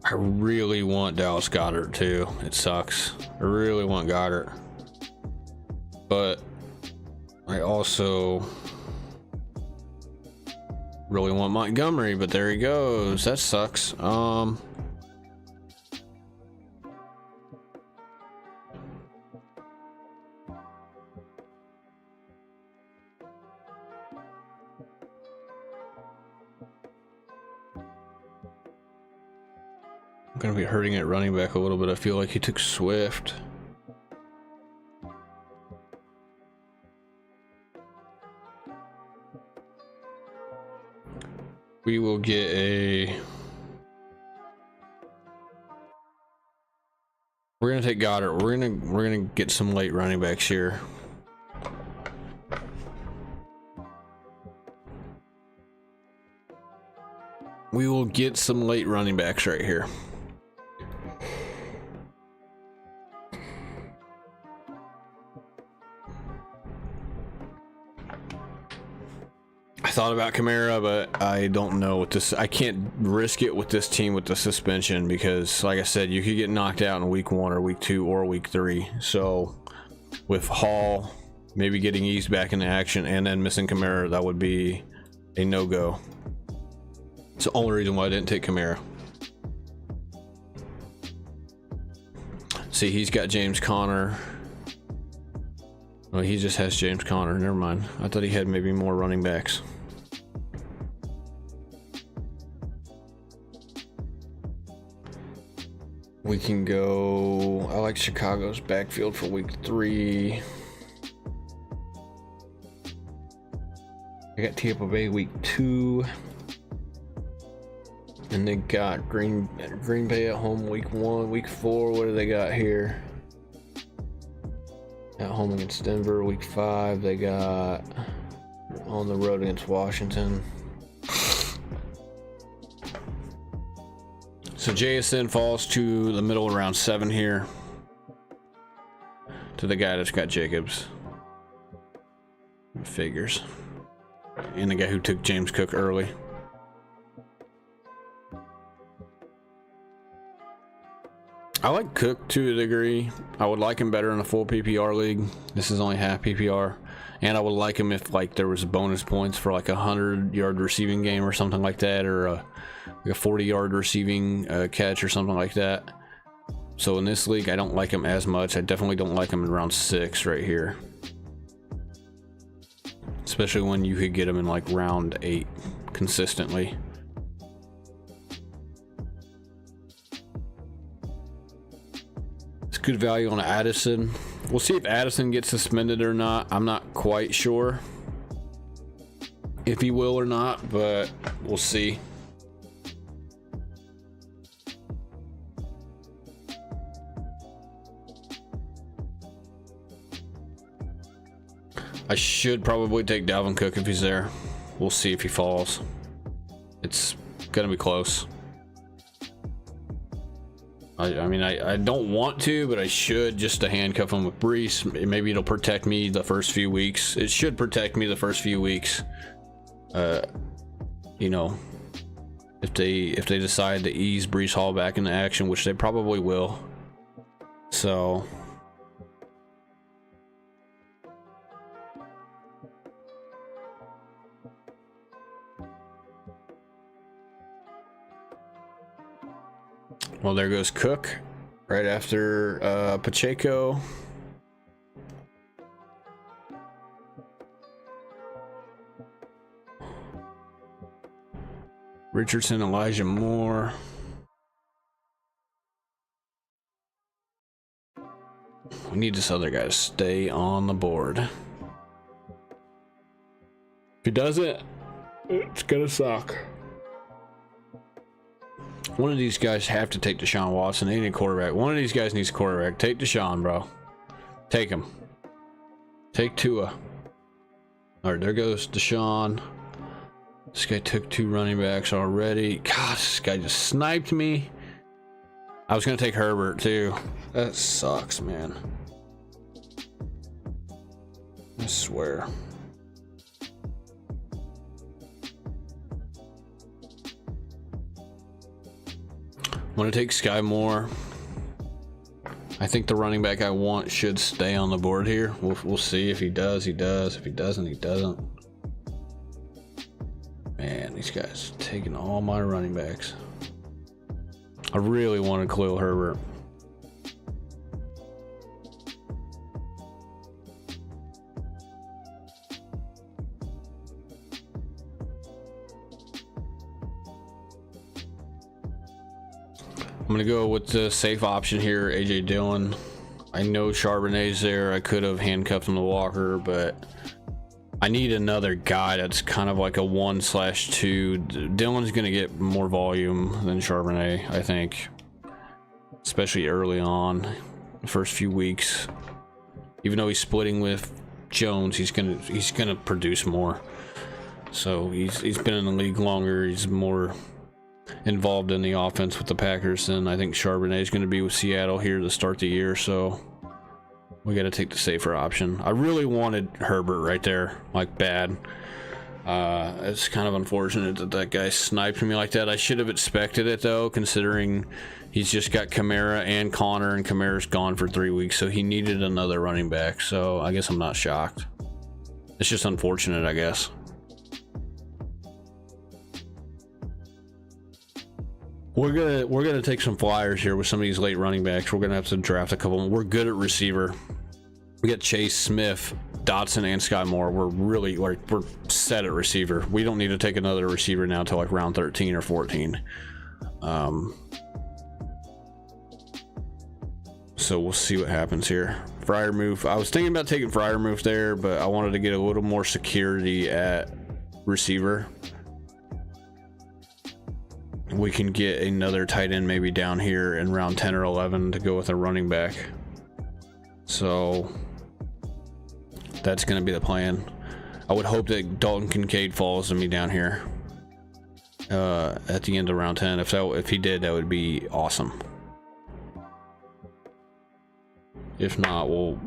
I really want Dallas Goedert too. It sucks. I really want Goddard. But I also really want Montgomery, but there he goes. That sucks. I'm gonna be hurting at running back a little bit. I feel like he took Swift. We will get a... We're gonna take Goddard. We're gonna get some late running backs here. We will get some late running backs right here. I thought about Kamara, but I don't know what this. I can't risk it with this team with the suspension because, like I said, you could get knocked out in week 1 or week 2 or week 3. So, with Hall maybe getting eased back into action and then missing Kamara, that would be a no-go. It's the only reason why I didn't take Kamara. See, he's got James Conner. Oh, he just has James Conner. Never mind. I thought he had maybe more running backs. We can go... I like Chicago's backfield for week 3. I got Tampa Bay week 2. And they got Green Bay at home week 1. Week 4, what do they got here? At home against Denver. Week 5, they got on the road against Washington. So JSN falls to the middle of round 7 here. To the guy that's got Jacobs. Figures. And the guy who took James Cook early. I like Cook to a degree. I would like him better in a full PPR league. This is only half PPR. And I would like him if like there was bonus points for like a 100-yard receiving game or something like that, or a 40-yard receiving catch or something like that. So in this league, I don't like him as much. I definitely don't like him in round 6 right here. Especially when you could get him in like round 8 consistently. It's good value on Addison. We'll see if Addison gets suspended or not. I'm not quite sure if he will or not, but we'll see. I should probably take Dalvin Cook if he's there. We'll see if he falls. It's gonna be close. I mean, I don't want to, but I should, just to handcuff him with Brees. Maybe it'll protect me the first few weeks. It should protect me the first few weeks. You know, if they decide to ease Brees Hall back into action, which they probably will. So well, there goes Cook right after Pacheco. Richardson, Elijah Moore. We need this other guy to stay on the board. If he doesn't, it's gonna suck. One of these guys have to take Deshaun Watson. They need a quarterback. One of these guys needs a quarterback. Take Deshaun, bro. Take him. Take Tua. All right, there goes Deshaun. This guy took 2 running backs already. God, this guy just sniped me. I was gonna take Herbert too. That sucks, man. I swear. I'm gonna take Sky Moore. I think the running back I want should stay on the board here. We'll see. If he does, he does. If he doesn't, he doesn't. Man, these guys taking all my running backs. I really wanted Khalil Herbert. I'm gonna go with the safe option here, AJ Dillon. I know Charbonnet's there. I could have handcuffed him to Walker, but I need another guy that's kind of like a 1/2. Dillon's gonna get more volume than Charbonnet, I think, especially early on, the first few weeks. Even though he's splitting with Jones, he's gonna produce more. So he's been in the league longer. He's more involved in the offense with the Packers than I think Charbonnet is going to be with Seattle here to start the year. So we got to take the safer option. I really wanted Herbert right there, like bad. It's kind of unfortunate that that guy sniped me like that. I should have expected it though, considering he's just got Kamara and Connor, and Kamara's gone for 3 weeks, so he needed another running back. So I guess I'm not shocked. It's just unfortunate, I guess. We're gonna take some flyers here with some of these late running backs. We're gonna have to draft a couple. We're good at receiver. We got Chase, Smith, Dotson, and Sky Moore. We're set at receiver. We don't need to take another receiver now until like round 13 or 14. So we'll see what happens here. Freiermuth. I was thinking about taking Freiermuth there, but I wanted to get a little more security at receiver. We can get another tight end maybe down here in round 10 or 11 to go with a running back. So that's going to be the plan. I would hope that Dalton Kincaid falls to me down here at the end of round 10. If he did, that would be awesome. If not, we'll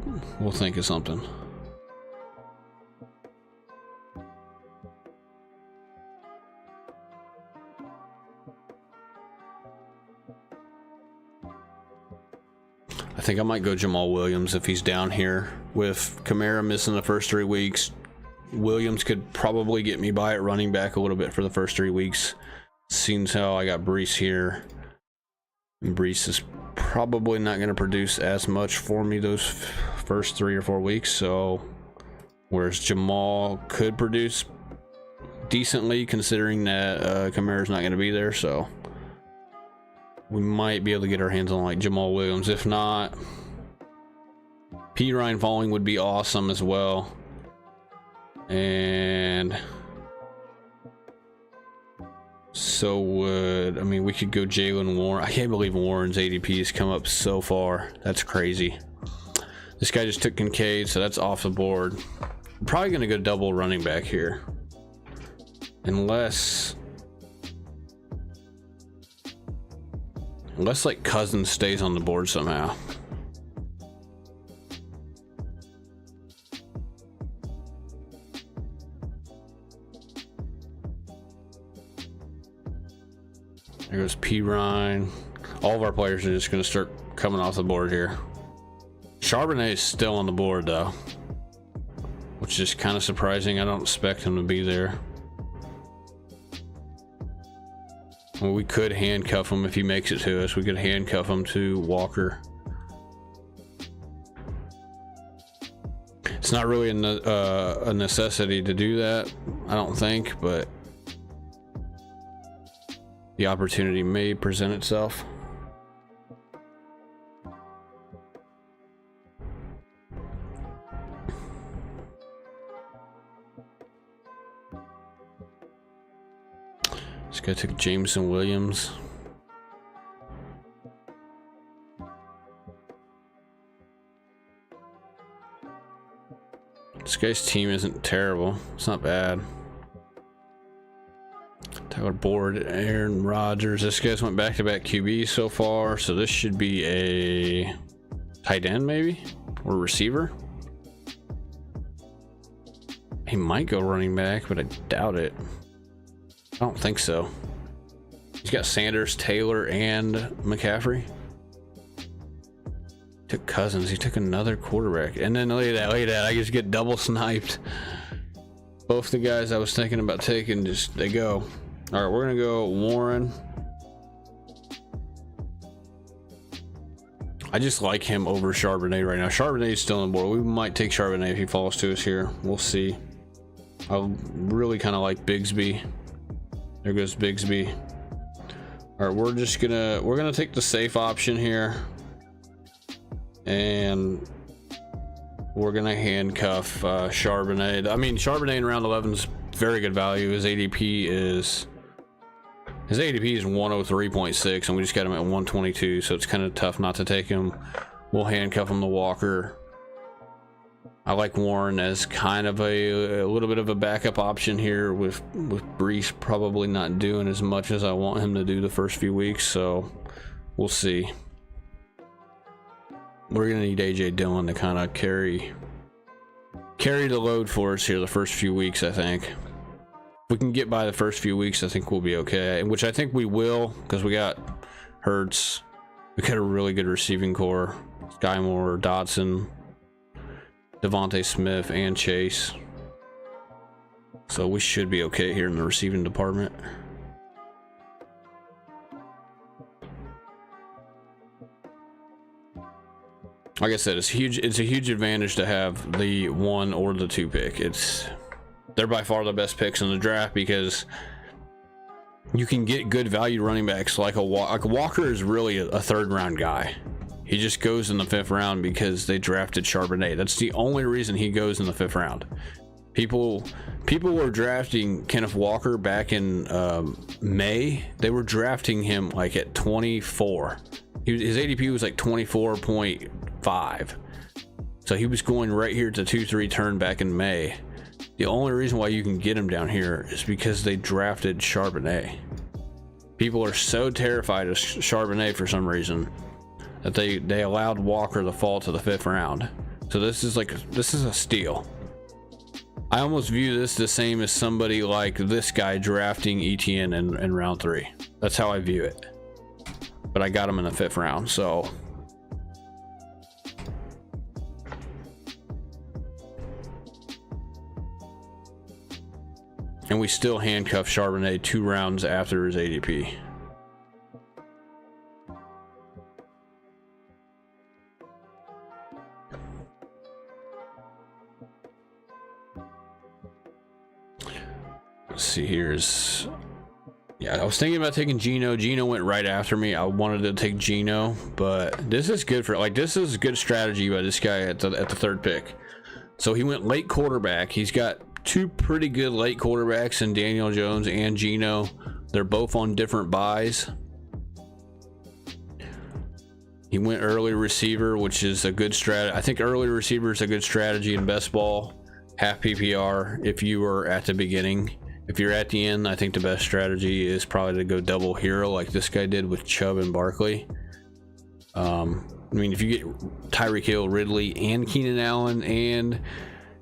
think of something. I think I might go Jamal Williams if he's down here. With Kamara missing the first 3 weeks, Williams could probably get me by at running back a little bit for the first 3 weeks. Seems how I got Brees here. And Brees is probably not going to produce as much for me those first 3 or 4 weeks. So, whereas Jamal could produce decently, considering that Kamara's not going to be there. So we might be able to get our hands on like Jamal Williams. If not, P. Ryan falling would be awesome as well. And so would, I mean, we could go Jalen Warren. I can't believe Warren's ADP has come up so far. That's crazy. This guy just took Kincaid, so that's off the board. I'm probably going to go double running back here. Unless like Cousins stays on the board somehow. There goes P. Ryan. All of our players are just going to start coming off the board here. Charbonnet is still on the board though, which is kind of surprising. I don't expect him to be there. Well, we could handcuff him if he makes it to us. We could handcuff him to Walker. It's not really a necessity to do that, I don't think, but the opportunity may present itself. This guy took Jameson Williams. This guy's team isn't terrible. It's not bad. Tyler Boyd, Aaron Rodgers. This guy's went back-to-back QB so far, so this should be a tight end maybe, or receiver. He might go running back, but I doubt it. I don't think so. He's got Sanders, Taylor, and McCaffrey. Took Cousins. He took another quarterback, and then look at that! Look at that! I just get double sniped. Both the guys I was thinking about taking, just they go. All right, we're gonna go Warren. I just like him over Charbonnet right now. Charbonnet's still on the board. We might take Charbonnet if he falls to us here. We'll see. I really kind of like Bigsby. There goes Bigsby. All right, we're gonna take the safe option here, and we're gonna handcuff Charbonnet. I mean, Charbonnet in round 11 is very good value. His ADP is 103.6, and we just got him at 122, so it's kind of tough not to take him. We'll handcuff him to Walker. I like Warren as kind of a little bit of a backup option here, with Brees probably not doing as much as I want him to do the first few weeks, so we'll see. We're gonna need AJ Dillon to kind of carry the load for us here the first few weeks. I think if we can get by the first few weeks, I think we'll be okay, which I think we will, because we got Hurts, we got a really good receiving core. Sky Moore, Dotson, Devontae Smith, and Chase, so we should be okay here in the receiving department. Like I said, it's a huge advantage to have the 1 or the 2 pick. They're by far the best picks in the draft, because you can get good value running backs like Walker is really a 3rd round guy. He just goes in the 5th round because they drafted Charbonnet. That's the only reason he goes in the 5th round. People were drafting Kenneth Walker back in May. They were drafting him like at 24. His ADP was like 24.5. So he was going right here to 2-3 turn back in May. The only reason why you can get him down here is because they drafted Charbonnet. People are so terrified of Charbonnet for some reason that they allowed Walker to fall to the 5th round. So this is a steal. I almost view this the same as somebody like this guy drafting ETN in round 3. That's how I view it. But I got him in the 5th round, so and we still handcuff Charbonnet 2 rounds after his ADP. Let's see, Yeah, I was thinking about taking Geno. Geno went right after me. I wanted to take Geno, but this is good for, like, this is a good strategy by this guy at the third pick. So he went late quarterback. He's got two pretty good late quarterbacks in Daniel Jones and Geno. They're both on different buys. He went early receiver, which is a good strategy. I think early receiver is a good strategy in best ball, half PPR if you were at the beginning. If you're at the end, I think the best strategy is probably to go double hero like this guy did with Chubb and Barkley. I mean, if you get Tyreek Hill, Ridley, and Keenan Allen, and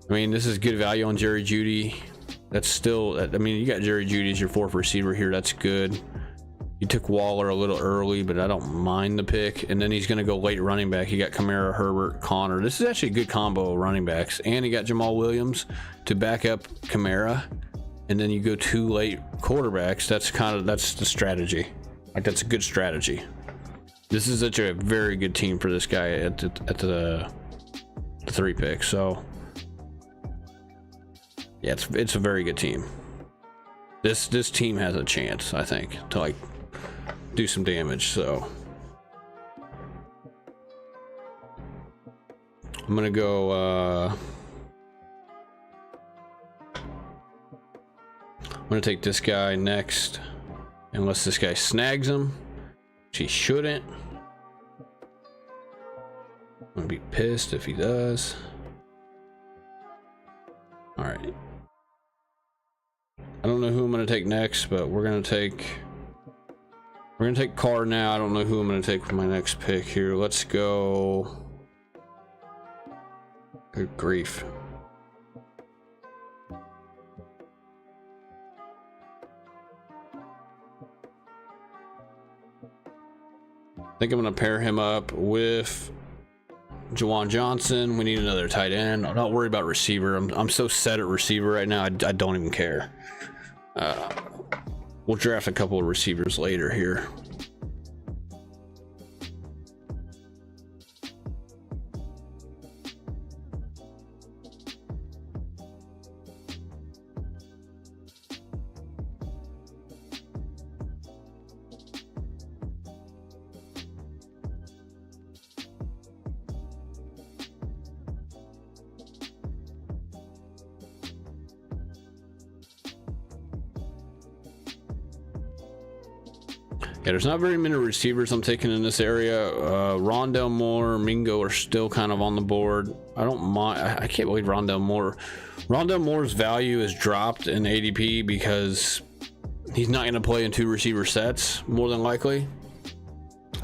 I mean, this is good value on Jerry Jeudy. That's still, I mean, you got Jerry Jeudy as your fourth receiver here. That's good. You took Waller a little early, but I don't mind the pick. And then he's going to go late running back. You got Kamara, Herbert, Connor. This is actually a good combo of running backs. And he got Jamal Williams to back up Kamara. And then you go two late quarterbacks. That's the strategy. Like, that's a good strategy. This is such a very good team for this guy at the 3 pick. So yeah, it's a very good team. This team has a chance, I think, to like do some damage. So I'm gonna go I'm gonna take this guy next, unless this guy snags him, which he shouldn't. I'm gonna be pissed if he does. All right, I don't know who I'm gonna take next, but we're gonna take Carr now. I don't know who I'm gonna take for my next pick here. Let's go. Good grief. I think I'm gonna pair him up with Juwan Johnson. We need another tight end. I'm not worried about receiver. I'm so set at receiver right now. I don't even care. We'll draft a couple of receivers later here. Yeah, there's not very many receivers I'm taking in this area. Rondell Moore, Mingo are still kind of on the board. I don't mind. I can't believe Rondell Moore's value has dropped in ADP because he's not going to play in 2 receiver sets, more than likely.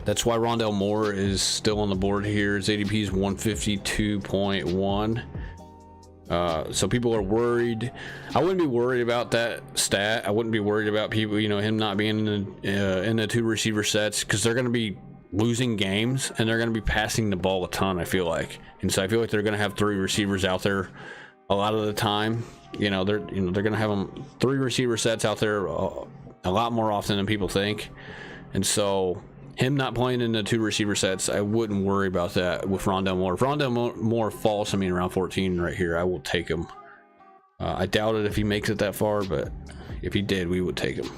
That's why Rondell Moore is still on the board here. His ADP is 152.1. So people are worried. I wouldn't be worried about that stat. I wouldn't be worried about people, him not being in the 2 receiver sets, because they're going to be losing games and they're going to be passing the ball a ton, I feel like. And so I feel like they're going to have 3 receivers out there a lot of the time. They're going to have them 3 receiver sets out there a lot more often than people think. And so him not playing in the 2 receiver sets, I wouldn't worry about that with Rondell Moore. If Rondell Moore falls to me around 14 right here, I will take him. I doubt it if he makes it that far, but if he did, we would take him.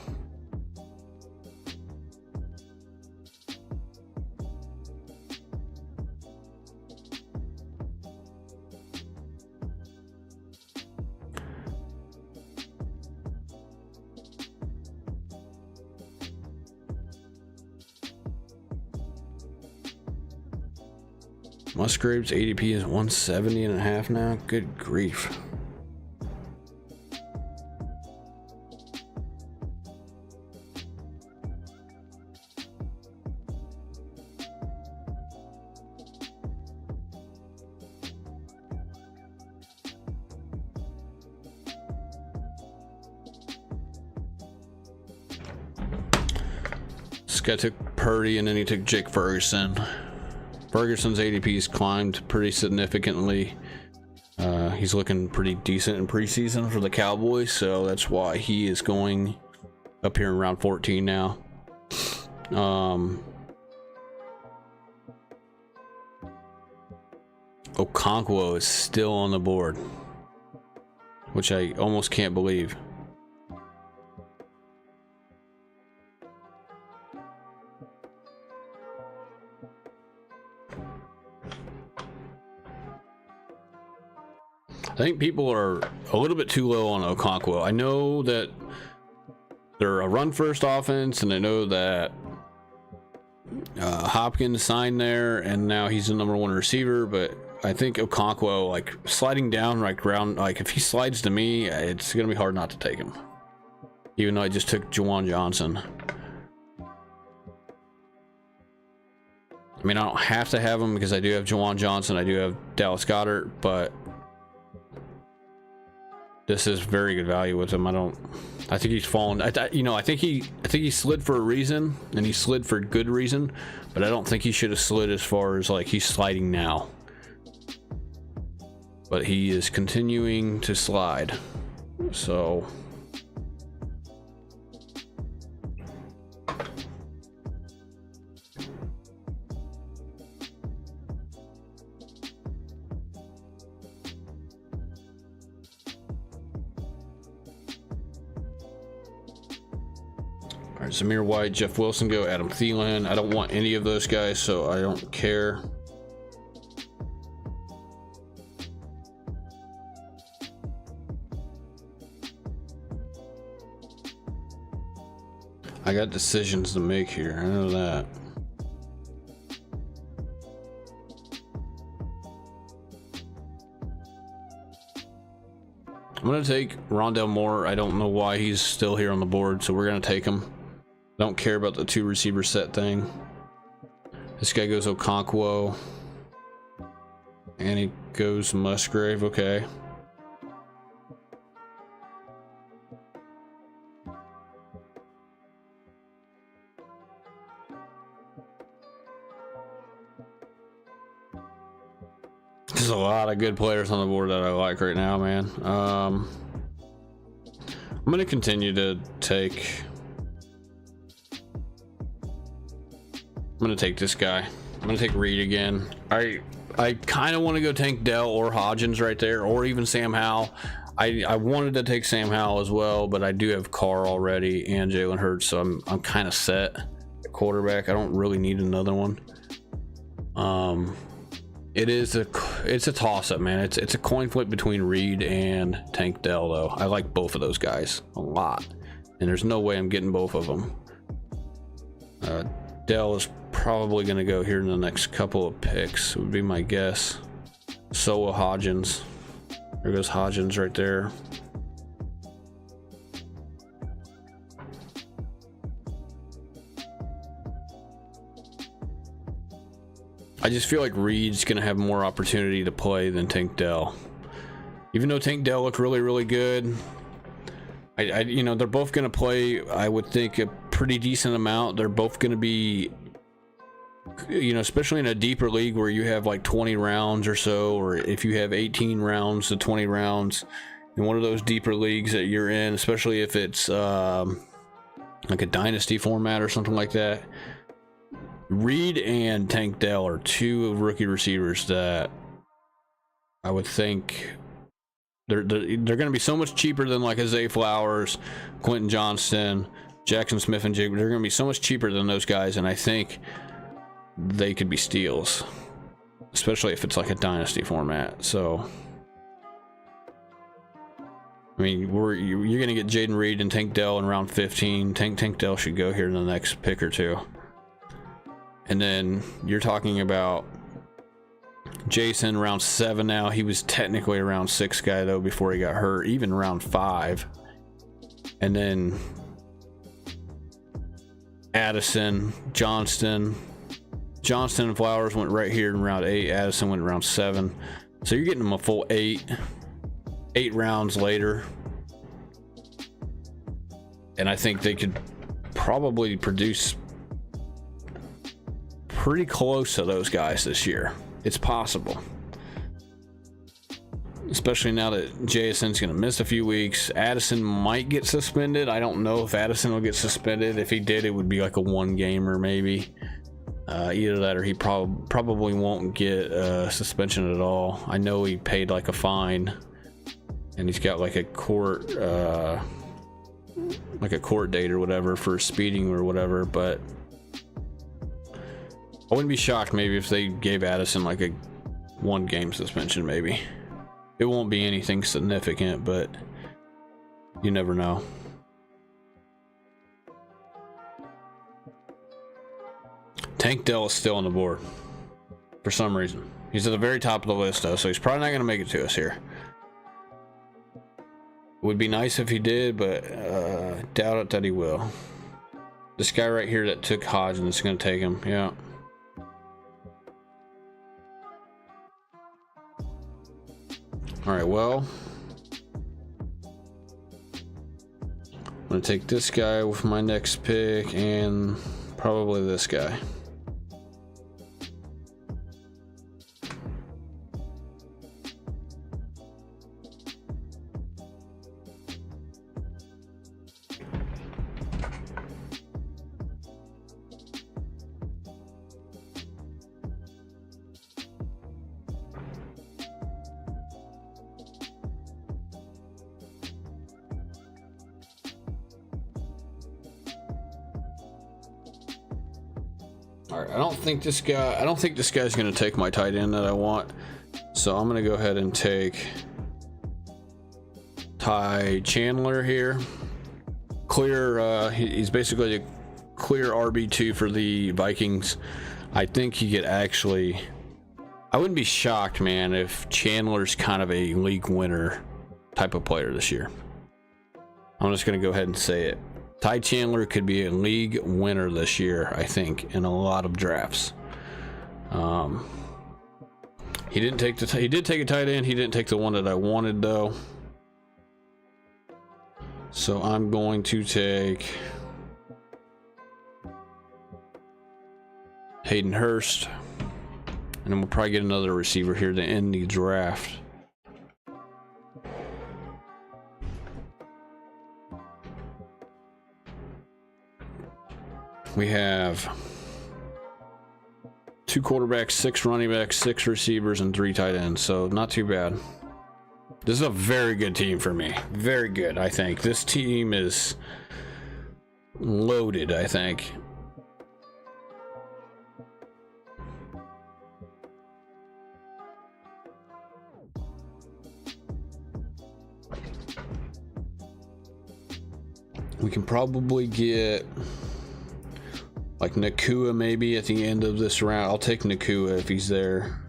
Musgrave's ADP is 170.5 now. Good grief. This guy took Purdy and then he took Jake Ferguson. Ferguson's ADP's climbed pretty significantly. He's looking pretty decent in preseason for the Cowboys, so that's why he is going up here in round 14 now. Okonkwo is still on the board, which I almost can't believe. think people are a little bit too low on Okonkwo. I know that they're a run-first offense, and I know that Hopkins signed there, and now he's the #1 receiver, but I think Okonkwo, like, sliding down right ground, like, if he slides to me, it's gonna be hard not to take him. Even though I just took Juwan Johnson. I mean, I don't have to have him because I do have Juwan Johnson, I do have Dallas Goedert, but this is very good value with him. I think he's fallen. I think he slid for a reason, and he slid for good reason, but I don't think he should have slid as far as like he's sliding now. But he is continuing to slide. So all right, Zamir White, Jeff Wilson go, Adam Thielen. I don't want any of those guys, so I don't care. I got decisions to make here, I know that. I'm gonna take Rondale Moore. I don't know why he's still here on the board, so we're gonna take him. Don't care about the 2 receiver set thing. This guy goes Okonkwo, and he goes Musgrave. Okay. There's a lot of good players on the board that I like right now, man. I'm gonna continue to take. I'm gonna take this guy. I'm gonna take Reed again. I kind of want to go Tank Dell or Hodgins right there, or even Sam Howell. I wanted to take Sam Howell as well, but I do have Carr already and Jalen Hurts, so I'm kind of set at quarterback. I don't really need another one. It's a toss up, man. It's a coin flip between Reed and Tank Dell, though. I like both of those guys a lot, and there's no way I'm getting both of them. Dell is probably going to go here in the next couple of picks, would be my guess. So will Hodgins. There goes Hodgins right there. I just feel like Reed's going to have more opportunity to play than Tank Dell. Even though Tank Dell looked really, really good, they're both going to play, I would think, a pretty decent amount. They're both going to be, especially in a deeper league where you have like 20 rounds or so, or if you have 18 rounds to 20 rounds in one of those deeper leagues that you're in, especially if it's like a dynasty format or something like that. Reed and Tank Dell are 2 rookie receivers that I would think they're going to be so much cheaper than like Isaiah Flowers, Quentin Johnston, Jackson Smith, and Jake. They're going to be so much cheaper than those guys, and I think they could be steals, especially if it's like a dynasty format. So, I mean, you're going to get Jaden Reed and Tank Dell in round 15. Tank Dell should go here in the next pick or two. And then you're talking about Jason round 7 now. He was technically a round 6 guy though before he got hurt, even round 5. And then Addison, Johnston and Flowers went right here in round 8. Addison went in round 7. So you're getting them a full 8 rounds later. And I think they could probably produce pretty close to those guys this year. It's possible, especially now that JSN's going to miss a few weeks. Addison might get suspended. I don't know if Addison will get suspended. If he did, it would be like a 1-gamer maybe. Either that or he probably won't get a suspension at all. I know he paid like a fine, and he's got like a court date or whatever for speeding or whatever, but I wouldn't be shocked maybe if they gave Addison like a 1-game suspension maybe. It won't be anything significant, but you never know. Tank Dell is still on the board for some reason. He's at the very top of the list though, so he's probably not going to make it to us here. Would be nice if he did, but doubt it that he will. This guy right here that took Hodgins is going to take him. Yeah. All right, well, I'm going to take this guy with my next pick and probably this guy. All right, I don't think this guy's going to take my tight end that I want. So I'm going to go ahead and take Ty Chandler here. Clear, he's basically a clear RB2 for the Vikings. I think he could actually, I wouldn't be shocked, man, if Chandler's kind of a league winner type of player this year. I'm just going to go ahead and say it. Ty Chandler could be a league winner this year, I think, in a lot of drafts. He didn't take he did take a tight end. He didn't take the one that I wanted though. So I'm going to take Hayden Hurst, and then we'll probably get another receiver here to end the draft. We have 2 quarterbacks, 6 running backs, 6 receivers, and 3 tight ends. So not too bad. This is a very good team for me. Very good, I think. This team is loaded, I think. We can probably get like Nakua maybe at the end of this round. I'll take Nakua if he's there.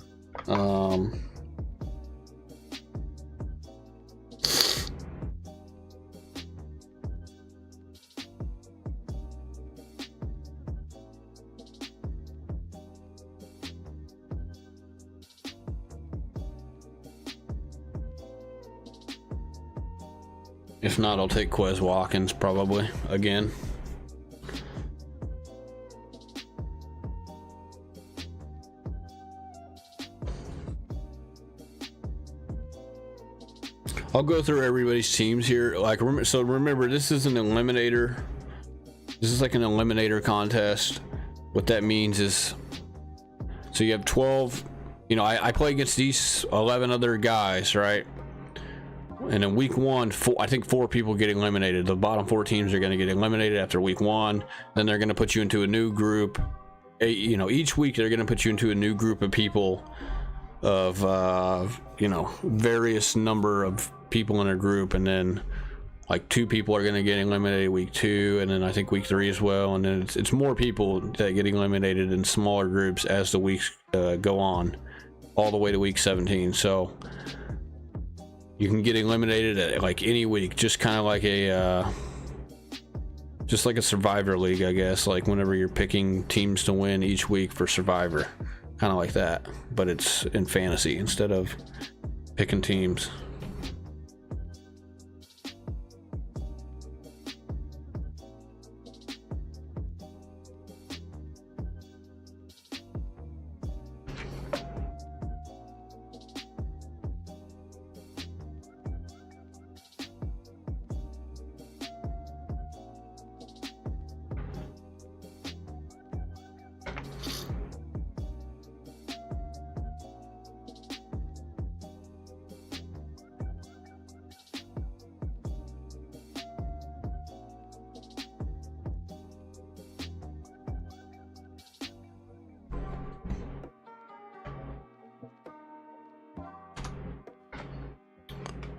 If not, I'll take Quez Watkins probably again. I'll go through everybody's teams here. Like, remember, this is an eliminator. This is like an eliminator contest. What that means is, so you have 12. You know, I play against these 11 other guys, right? And in week 1, I think 4 people get eliminated. The bottom 4 teams are going to get eliminated after week 1. Then they're going to put you into a new group. You know, each week they're going to put you into a new group of people of, you know, various number of people in a group. And then like 2 people are going to get eliminated week 2. And then I think week 3 as well. And then it's more people that get eliminated in smaller groups as the weeks go on, all the way to week 17. So you can get eliminated at like any week, just kind of like a Survivor League, I guess. Like whenever you're picking teams to win each week for Survivor, kind of like that, but it's in fantasy instead of picking teams.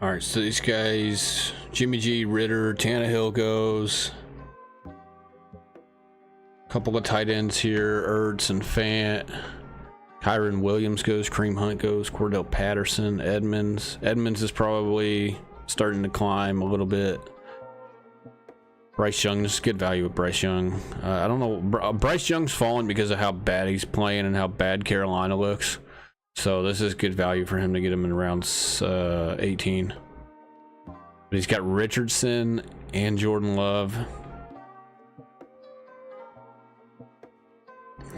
All right, so these guys, Jimmy G, Ritter, Tannehill goes. Couple of tight ends here, Ertz and Fant. Kyron Williams goes, Kareem Hunt goes, Cordell Patterson, Edmonds. Edmonds is probably starting to climb a little bit. Bryce Young, this is good value with Bryce Young. I don't know, Bryce Young's fallen because of how bad he's playing and how bad Carolina looks. So this is good value for him to get him in round 18. But he's got Richardson and Jordan Love.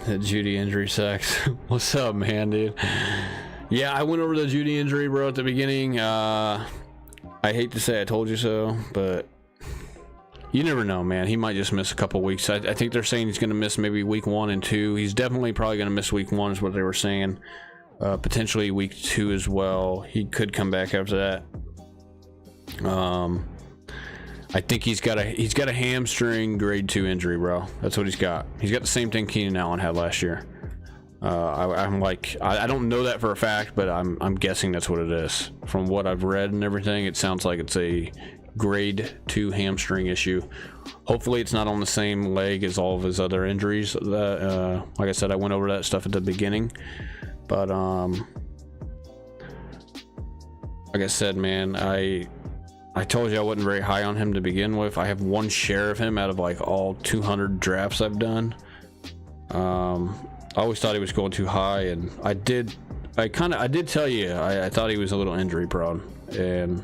That Judy injury sucks. What's up, man, dude? Yeah, I went over the Judy injury, bro, at the beginning. I hate to say I told you so, but you never know, man. He might just miss a couple weeks. I think they're saying he's going to miss maybe week 1 and 2. He's definitely probably going to miss week 1 is what they were saying. Potentially week 2 as well. He could come back after that. I think he's got a hamstring grade 2 injury, bro. That's what he's got. He's got the same thing Keenan Allen had last year. I don't know that for a fact, but I'm guessing that's what it is. From what I've read and everything, it sounds like it's a grade 2 hamstring issue. Hopefully it's not on the same leg as all of his other injuries. Like I said, I went over that stuff at the beginning, but like I said, man, I told you I wasn't very high on him to begin with. I have 1 share of him out of like all 200 drafts I've done. I always thought he was going too high, and I did tell you I thought he was a little injury prone, and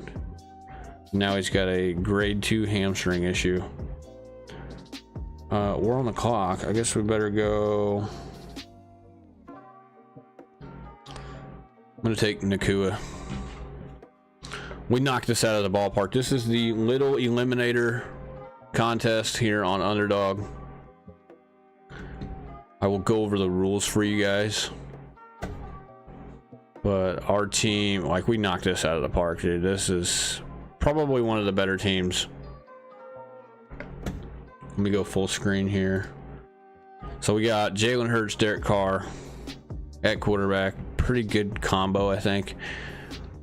now he's got a grade 2 hamstring issue. We're on the clock. I guess we better go. I'm gonna take Nakua. We knocked this out of the ballpark. This is the little Eliminator contest here on Underdog. I will go over the rules for you guys. But our team, like, we knocked this out of the park, dude. This is probably one of the better teams. Let me go full screen here. So we got Jalen Hurts, Derek Carr at quarterback. Pretty good combo, I think.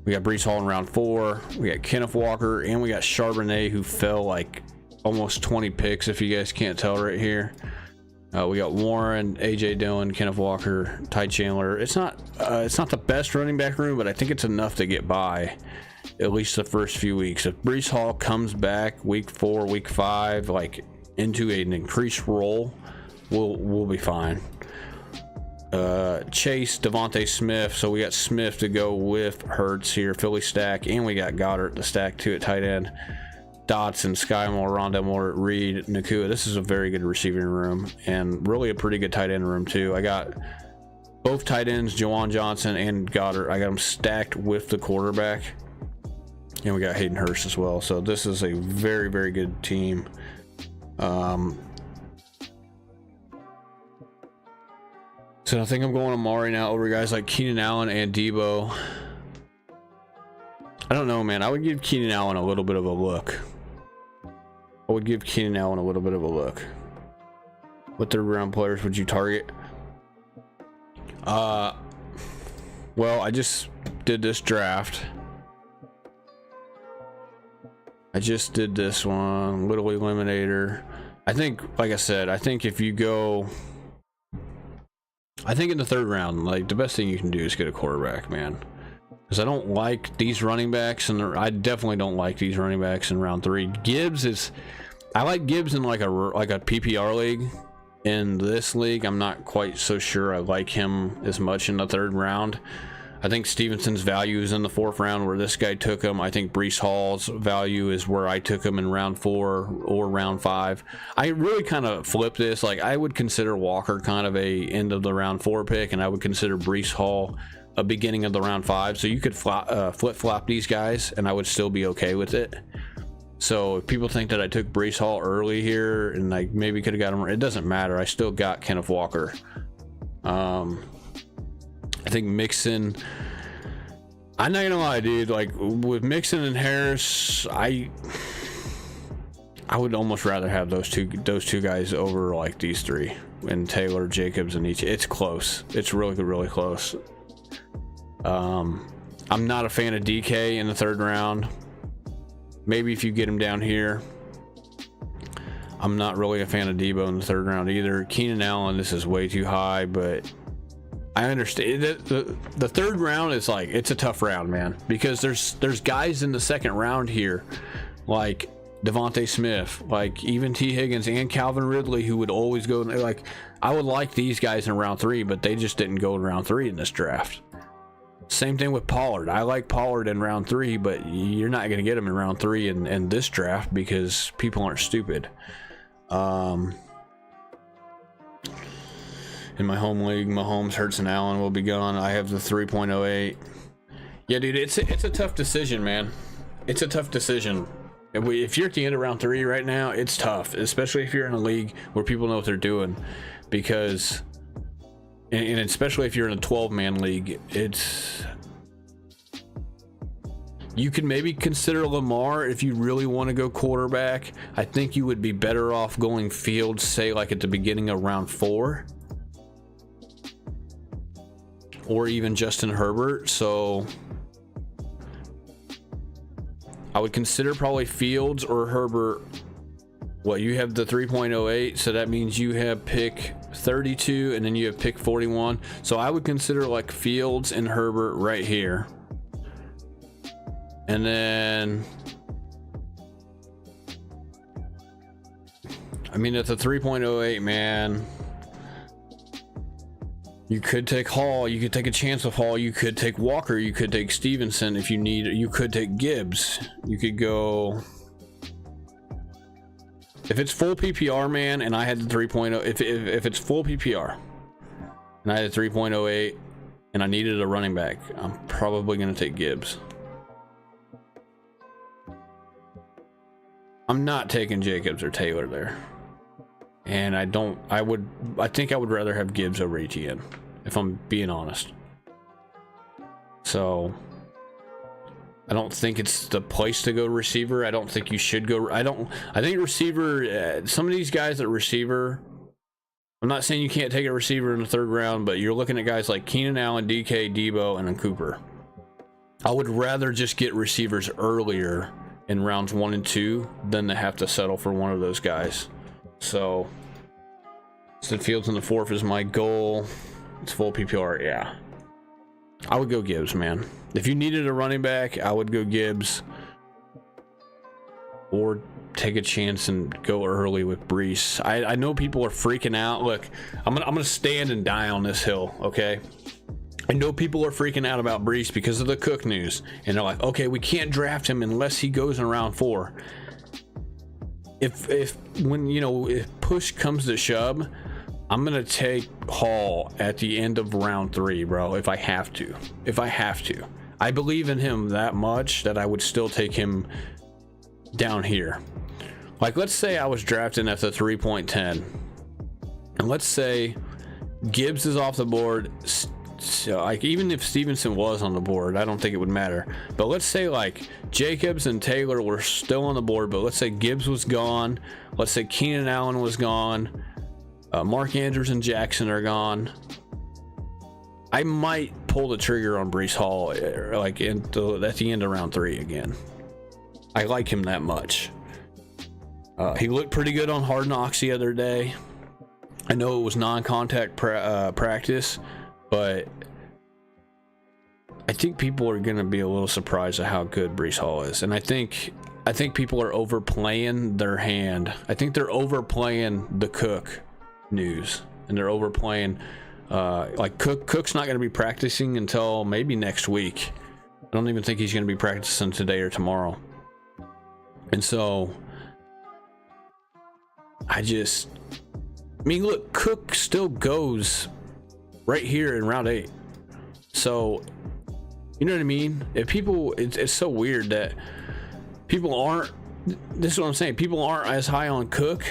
We got Breece Hall in round 4. We got Kenneth Walker, and we got Charbonnet, who fell like almost 20 picks, if you guys can't tell right here. We got Warren, AJ Dillon, Kenneth Walker, Ty Chandler. It's not the best running back room, but I think it's enough to get by at least the first few weeks. If Breece Hall comes back week 4, week 5, like into an increased role, we'll be fine. Chase, Devontae Smith. So we got Smith to go with Hurts here, Philly stack, and we got Goddard the stack too at tight end. Dotson, Sky Moore, Rondell Moore, Reed, Nakua. This is a very good receiving room, and really a pretty good tight end room too. I got both tight ends, Jawan Johnson and Goddard. I got them stacked with the quarterback, and we got Hayden Hurst as well. So this is a very, very good team. So I think I'm going Amari now over guys like Keenan Allen and Debo. I don't know, man. I would give Keenan Allen a little bit of a look. What third round players would you target? Well, I just did this draft. I just did this one, Little Eliminator. I think, like I said, I think if you go, I think in the 3rd round, like, the best thing you can do is get a quarterback, man. Because I don't like these running backs, and I definitely don't like these running backs in round 3. Gibbs is, I like Gibbs in like a PPR league. In this league, I'm not quite so sure I like him as much in the 3rd round. I think Stevenson's value is in the 4th round where this guy took him. I think Breece Hall's value is where I took him in round 4 or round 5. I really kind of flip this. Like, I would consider Walker kind of a end of the round 4 pick, and I would consider Breece Hall a beginning of the round 5. So you could flip-flop these guys, and I would still be okay with it. So if people think that I took Breece Hall early here and like maybe could have got him, it doesn't matter. I still got Kenneth Walker. I think Mixon, I'm not gonna lie, dude, like with Mixon and Harris, I would almost rather have those two guys over like these 3, and Taylor, Jacobs, and each. It's close. It's really close. I'm not a fan of DK in the 3rd round. Maybe if you get him down here. I'm not really a fan of Debo in the 3rd round either. Keenan Allen, this is way too high, but I understand that the 3rd round is like, it's a tough round, man, because there's guys in the 2nd round here like Devontae Smith, like even T. Higgins and Calvin Ridley, who would always go, like, I would like these guys in round 3, but they just didn't go in round 3 in this draft. Same thing with Pollard. I like Pollard in round 3, but you're not going to get him in round 3 in this draft because people aren't stupid. In my home league, Mahomes, Hurts, and Allen will be gone. I have the 3.08. Yeah, dude, it's a tough decision, man. It's a tough decision. If you're at the end of round 3 right now, it's tough, especially if you're in a league where people know what they're doing, because, and especially if you're in a 12-man league, you could maybe consider Lamar if you really want to go quarterback. I think you would be better off going Fields, say like at the beginning of round 4, or even Justin Herbert. So I would consider probably Fields or Herbert. Well, you have the 3.08, so that means you have pick 32 and then you have pick 41. So I would consider like Fields and Herbert right here. And then, I mean, at the 3.08, man, you could take Hall, you could take a chance with Hall, you could take Walker, you could take Stevenson if you need, you could take Gibbs, you could go, if it's full PPR, man, and I had the 3.0, if it's full PPR, and I had a 3.08, and I needed a running back, I'm probably going to take Gibbs. I'm not taking Jacobs or Taylor there. And I think I would rather have Gibbs over Etienne, if I'm being honest. So I don't think it's the place to go receiver. I don't think you should go. I think receiver, some of these guys at receiver, I'm not saying you can't take a receiver in the 3rd round, but you're looking at guys like Keenan Allen, DK, Debo, and then Cooper. I would rather just get receivers earlier in rounds 1 and 2 than to have to settle for one of those guys. So Fields in the 4th is my goal. It's full PPR. Yeah, I would go Gibbs, man. If you needed a running back, I would go Gibbs, or take a chance and go early with Breece. I know people are freaking out. Look, I'm gonna stand and die on this hill, okay? I know people are freaking out about Breece because of the Cook news, and they're like, okay, we can't draft him unless he goes in round 4. If push comes to shove, I'm gonna take Hall at the end of round 3, bro. If I have to, I believe in him that much that I would still take him down here. Like, let's say I was drafting at the 3.10, and let's say Gibbs is off the board. So, like, even if Stevenson was on the board, I don't think it would matter. But let's say like Jacobs and Taylor were still on the board, but let's say Gibbs was gone. Let's say Keenan Allen was gone. Mark Andrews and Jackson are gone. I might pull the trigger on Breece Hall, like at the end of round 3 again. I like him that much. He looked pretty good on Hard Knocks the other day. I know it was non-contact practice, but I think people are going to be a little surprised at how good Breece Hall is. And I think people are overplaying their hand. I think they're overplaying the Cook news, and they're overplaying like Cook's not going to be practicing until maybe next week. I don't even think he's going to be practicing today or tomorrow. And so I mean, look, Cook still goes right here in round 8. So, you know what I mean? If people, it's so weird that people aren't, this is what I'm saying, people aren't as high on Cook,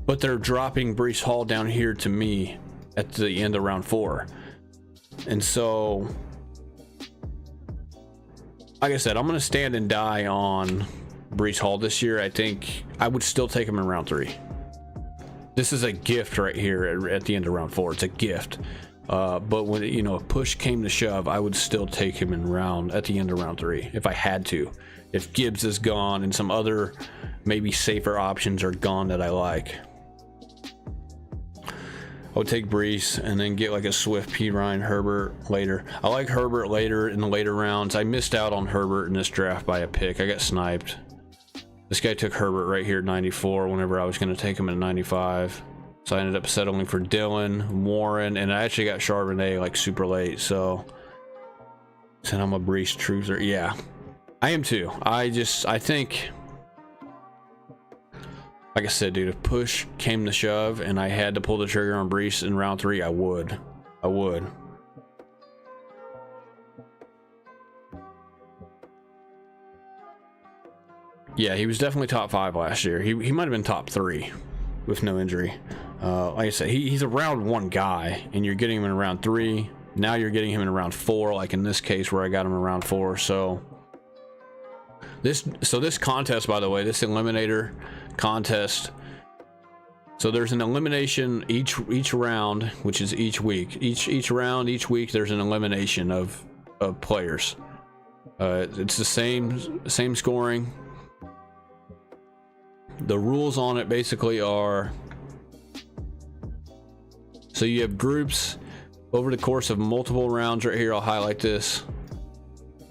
but they're dropping Breece Hall down here to me at the end of round 4. And so, like I said, I'm going to stand and die on Breece Hall this year. I think I would still take him in round 3. This is a gift right here at the end of round 4. It's a gift. But when, you know, if push came to shove, I would still take him at the end of round 3 if I had to. If Gibbs is gone and some other maybe safer options are gone that I like, I would take Brees and then get like a Swift, P. Ryan, Herbert later. I like Herbert later in the later rounds. I missed out on Herbert in this draft by a pick. I got sniped. This guy took Herbert right here at 94 whenever I was going to take him at 95. So I ended up settling for Dillon, Warren, and I actually got Charbonnet like super late. So I'm a Brees truther. Yeah, I am too. I think, like I said, dude, if push came to shove and I had to pull the trigger on Brees in round 3, I would. Yeah, he was definitely top 5 last year. He might have been top 3 with no injury. Like I said, he's a round 1 guy, and you're getting him in round 3. Now you're getting him in round 4, like in this case where I got him in round 4. So this contest, by the way, this Eliminator contest. So there's an elimination each round, which is each week. Each round, each week, there's an elimination of players. It's the same scoring. The rules on it basically are, so you have groups over the course of multiple rounds. Right here, I'll highlight this,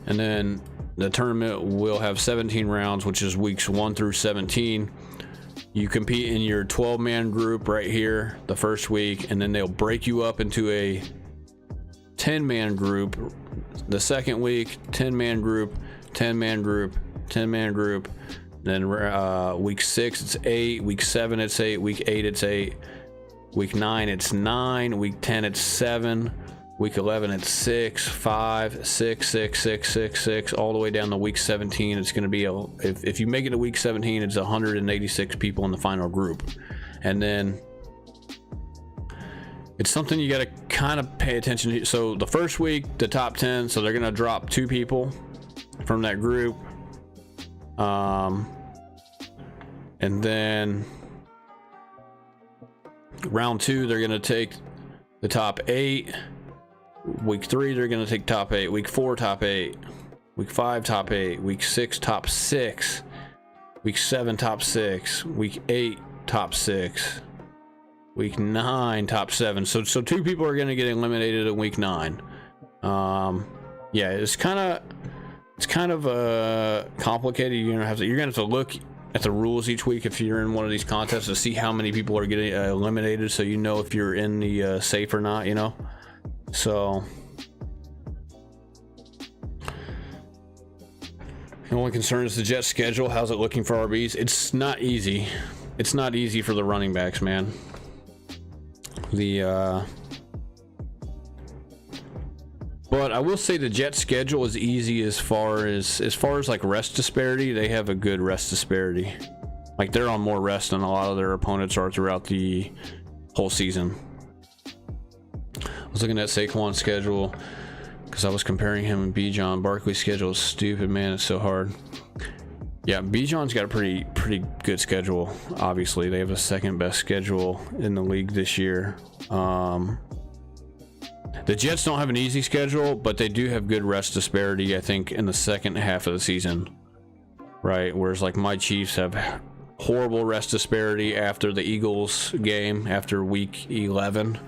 and then the tournament will have 17 rounds, which is weeks 1 through 17. You compete in your 12-man group right here the first week, and then they'll break you up into a 10-man group the second week, 10-man group, 10-man group, 10-man group. Then week 6 it's 8, week 7 it's 8, week 8 it's 8, week 9 it's 9, week 10 it's 7, week 11 it's 6, 5, 6, 6, 6, 6, 6, all the way down to week 17. It's going to be if you make it to week 17, it's 186 people in the final group. And then it's something you got to kind of pay attention to. So the first week, the top 10, so they're going to drop 2 people from that group. And then round 2, they're going to take the top 8. Week 3, they're going to take top 8. Week 4, top 8. Week 5, top 8. Week 6, top 6. Week 7, top 6. Week 8, top 6. Week 9, top 7. So 2 people are going to get eliminated in week 9. Yeah, it's kind of complicated. You're gonna have to look at the rules each week if you're in one of these contests to see how many people are getting eliminated, so you know if you're in the safe or not, you know. So the only concern is the Jets schedule. How's it looking for RBs? It's not easy. It's not easy for the running backs, man. But I will say the Jets schedule is easy as far as like rest disparity. They have a good rest disparity. Like they're on more rest than a lot of their opponents are throughout the whole season. I was looking at Saquon's schedule because I was comparing him and Bijan. Barkley's schedule is stupid, man. It's so hard. Yeah, Bijan's got a pretty good schedule. Obviously, they have the second best schedule in the league this year. The Jets don't have an easy schedule, but they do have good rest disparity, I think, in the second half of the season, right? Whereas like my Chiefs have horrible rest disparity after the Eagles game, after week 11.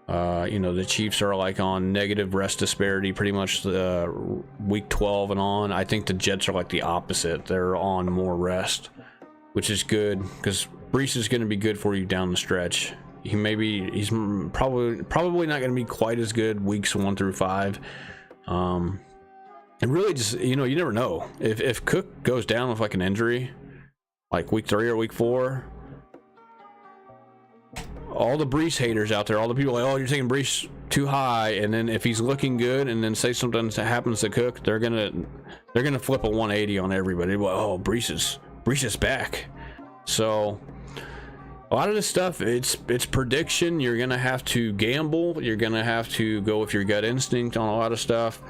You know, the Chiefs are like on negative rest disparity pretty much week 12 and on. I think the Jets are like the opposite. They're on more rest, which is good because Brees is going to be good for you down the stretch. He's probably not going to be quite as good weeks 1 through 5. And really just, you know, you never know. If Cook goes down with like an injury, like week 3 or week 4, all the Brees haters out there, all the people like, oh, you're taking Brees too high, and then if he's looking good and then say something happens to Cook, they're gonna flip a 180 on everybody. Like, oh, Brees is back. So a lot of this stuff, it's prediction. You're gonna have to gamble. You're gonna have to go with your gut instinct on a lot of stuff.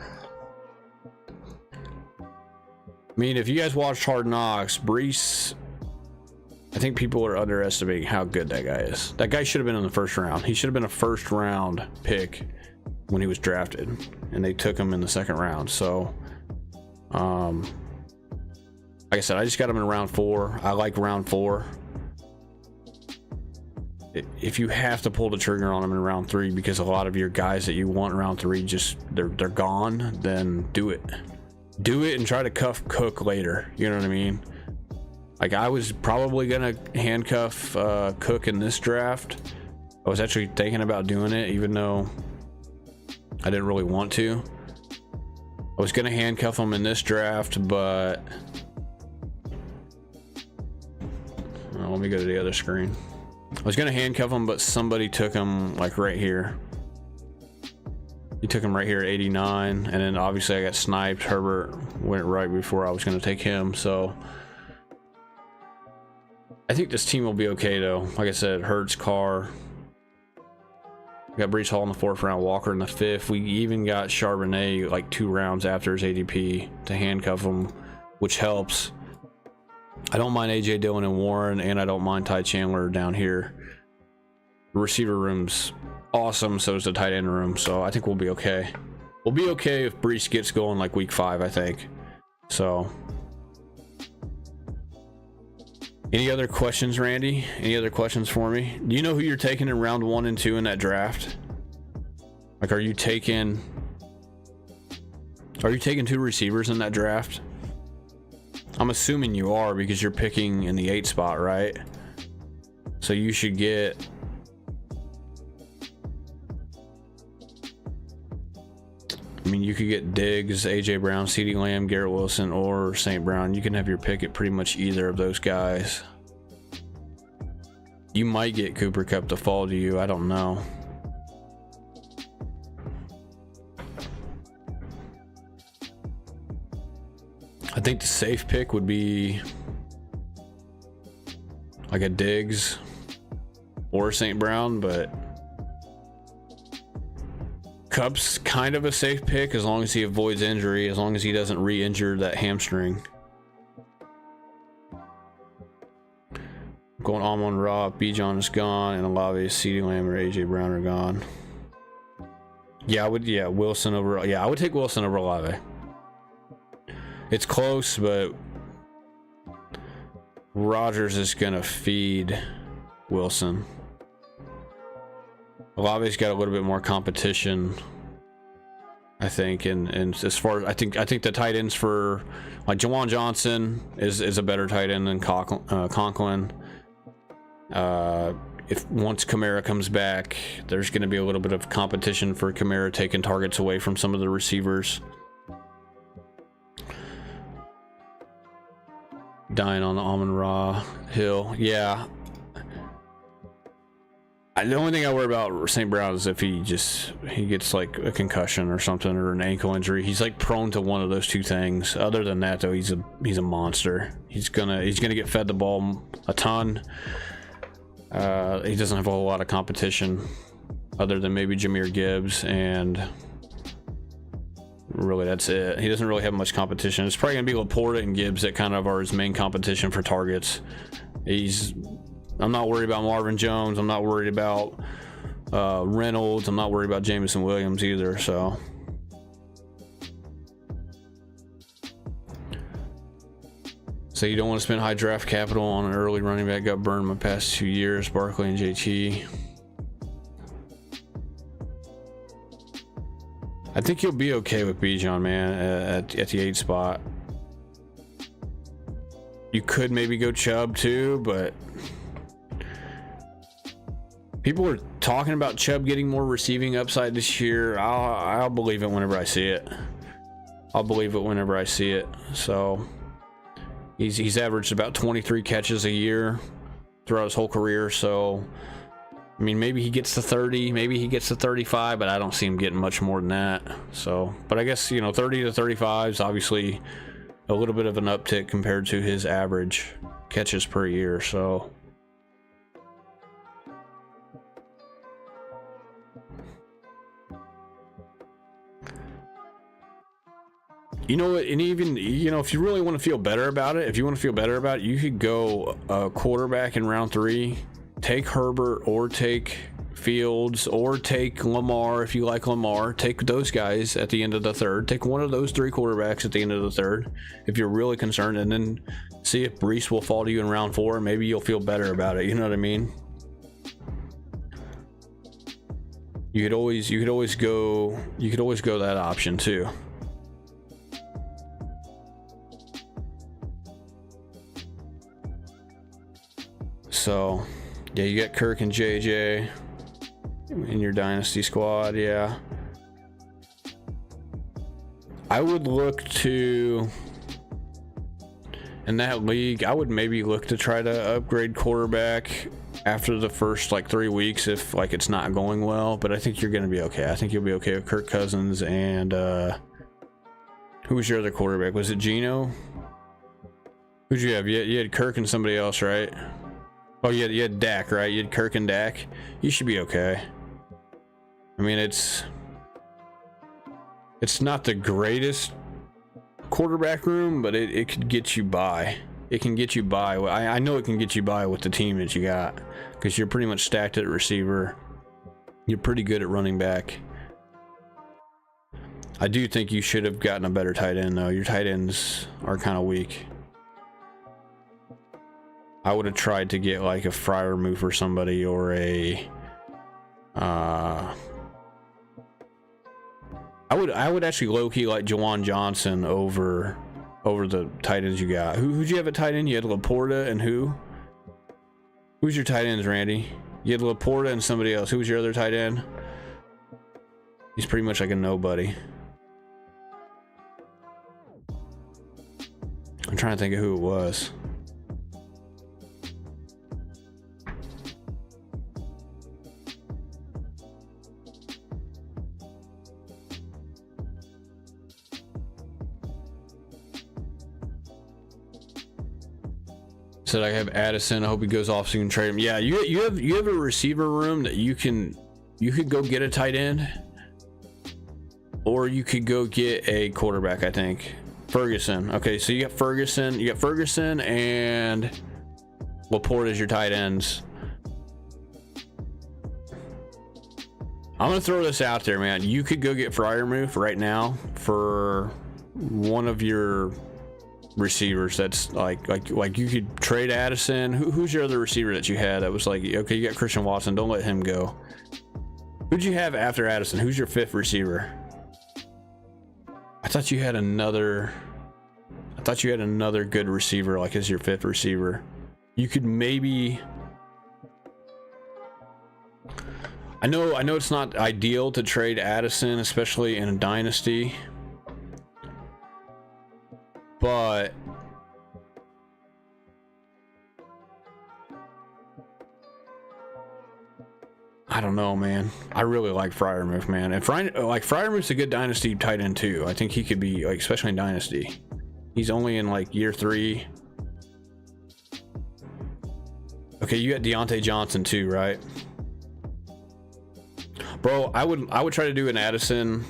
I mean, if you guys watched Hard Knocks, Brees I think people are underestimating how good that guy is. That guy should have been in the first round. He should have been a first round pick when he was drafted, and they took him in the second round. So, like I said, I just got him in round 4. I like round 4. If you have to pull the trigger on him in round 3 because a lot of your guys that you want in round 3 just they're gone, then do it. Do it and try to cuff Cook later. You know what I mean? Like, I was probably gonna handcuff Cook in this draft. I was actually thinking about doing it, even though I didn't really want to. I was gonna handcuff him in this draft, but let me go to the other screen. I was gonna handcuff him, but somebody took him like right here. He took him right here at 89, and then obviously I got sniped. Herbert went right before I was gonna take him, so I think this team will be okay though. Like I said, Hurts, Carr. We got Breece Hall in the 4th round, Walker in the 5th. We even got Charbonnet like 2 rounds after his ADP to handcuff him, which helps. I don't mind AJ Dillon and Warren, and I don't mind Ty Chandler down here. The receiver room's awesome, so is the tight end room, so I think we'll be okay. We'll be okay if Breece gets going like week 5, I think. So, any other questions, Randy? Any other questions for me? Do you know who you're taking in round 1 and 2 in that draft? Like, are you taking 2 receivers in that draft? I'm assuming you are, because you're picking in the 8 spot, right? So you should get, I mean, you could get Diggs, AJ Brown, CeeDee Lamb, Garrett Wilson, or St. Brown. You can have your pick at pretty much either of those guys. You might get Cooper Kupp to fall to you. I don't know. I think the safe pick would be like a Diggs or St. Brown, but Kupp's kind of a safe pick as long as he avoids injury, as long as he doesn't re-injure that hamstring. Going Amon-Ra, Bijan is gone, and Olave, CeeDee Lamb, or AJ Brown are gone. Yeah, I would. Yeah, Wilson over. Yeah, I would take Wilson over Olave. It's close, but Rodgers is gonna feed Wilson. Olave's got a little bit more competition, I think, and as far as I think the tight ends for like Jawan Johnson is a better tight end than Conklin. If once Kamara comes back, there's going to be a little bit of competition for Kamara taking targets away from some of the receivers. Dying on the Amon-Ra hill, yeah. The only thing I worry about St. Brown is if he gets like a concussion or something, or an ankle injury. He's like prone to one of those two things. Other than that, though, he's a monster. He's gonna get fed the ball a ton. He doesn't have a whole lot of competition, other than maybe Jahmyr Gibbs, and really that's it. He doesn't really have much competition. It's probably gonna be Laporta and Gibbs that kind of are his main competition for targets. I'm not worried about Marvin Jones. I'm not worried about Reynolds. I'm not worried about Jameson Williams either. So you don't want to spend high draft capital on an early running back. Got burned my past 2 years, Barkley and JT. I think you'll be okay with Bijan, man, at the 8 spot. You could maybe go Chubb too, but people are talking about Chubb getting more receiving upside this year. I'll believe it whenever I see it. I'll believe it whenever I see it. So he's averaged about 23 catches a year throughout his whole career. So I mean, maybe he gets to 30, maybe he gets to 35, but I don't see him getting much more than that. So, but I guess, 30 to 35 is obviously a little bit of an uptick compared to his average catches per year. So You know what? And even, you know, if you really want to feel better about it, you could go quarterback in round 3. Take Herbert or take Fields or take Lamar if you like Lamar. Take those guys at the end of the 3rd. Take one of those 3 quarterbacks at the end of the 3rd if you're really concerned, and then see if Brees will fall to you in round 4. Maybe you'll feel better about it. You know what I mean? You could always go that option too. So, yeah, you got Kirk and JJ in your dynasty squad. Yeah, I would look to, in that league, I would maybe look to try to upgrade quarterback after the first like 3 weeks if like it's not going well. But I think you're gonna be okay. I think you'll be okay with Kirk Cousins and who was your other quarterback? Was it Geno? Who'd you have? You had Kirk and somebody else, right? Oh, you had Dak, right? You had Kirk and Dak. You should be okay. I mean, it's not the greatest quarterback room, but it could get you by. It can get you by. I know it can get you by with the team that you got, because you're pretty much stacked at receiver. You're pretty good at running back. I do think you should have gotten a better tight end, though. Your tight ends are kind of weak. I would have tried to get like a Freiermuth or somebody, or a I would actually low-key like Jawan Johnson over the tight ends you got. Who'd you have at tight end? You had Laporta and who? Who's your tight ends, Randy? You had Laporta and somebody else. Who was your other tight end? He's pretty much like a nobody. I'm trying to think of who it was. Said I have Addison. I hope he goes off so you can trade him. Yeah, you have a receiver room that you could go get a tight end, or you could go get a quarterback. I think Ferguson. Okay, so you got Ferguson. You got Ferguson and Laporte as your tight ends. I'm gonna throw this out there, man. You could go get Freiermuth right now for one of your receivers. That's like you could trade Addison. Who's your other receiver that you had that was like, okay, you got Christian Watson, don't let him go. Who'd you have after Addison? Who's your 5th receiver? I thought you had another good receiver like as your 5th receiver. You could maybe, I know it's not ideal to trade Addison, especially in a dynasty, but I don't know, man. I really like Freiermuth, man. And Freiermuth's a good dynasty tight end too. I think he could be, like, especially in dynasty. He's only in like year 3. Okay, you got Deontay Johnson too, right? Bro, I would try to do an Addison.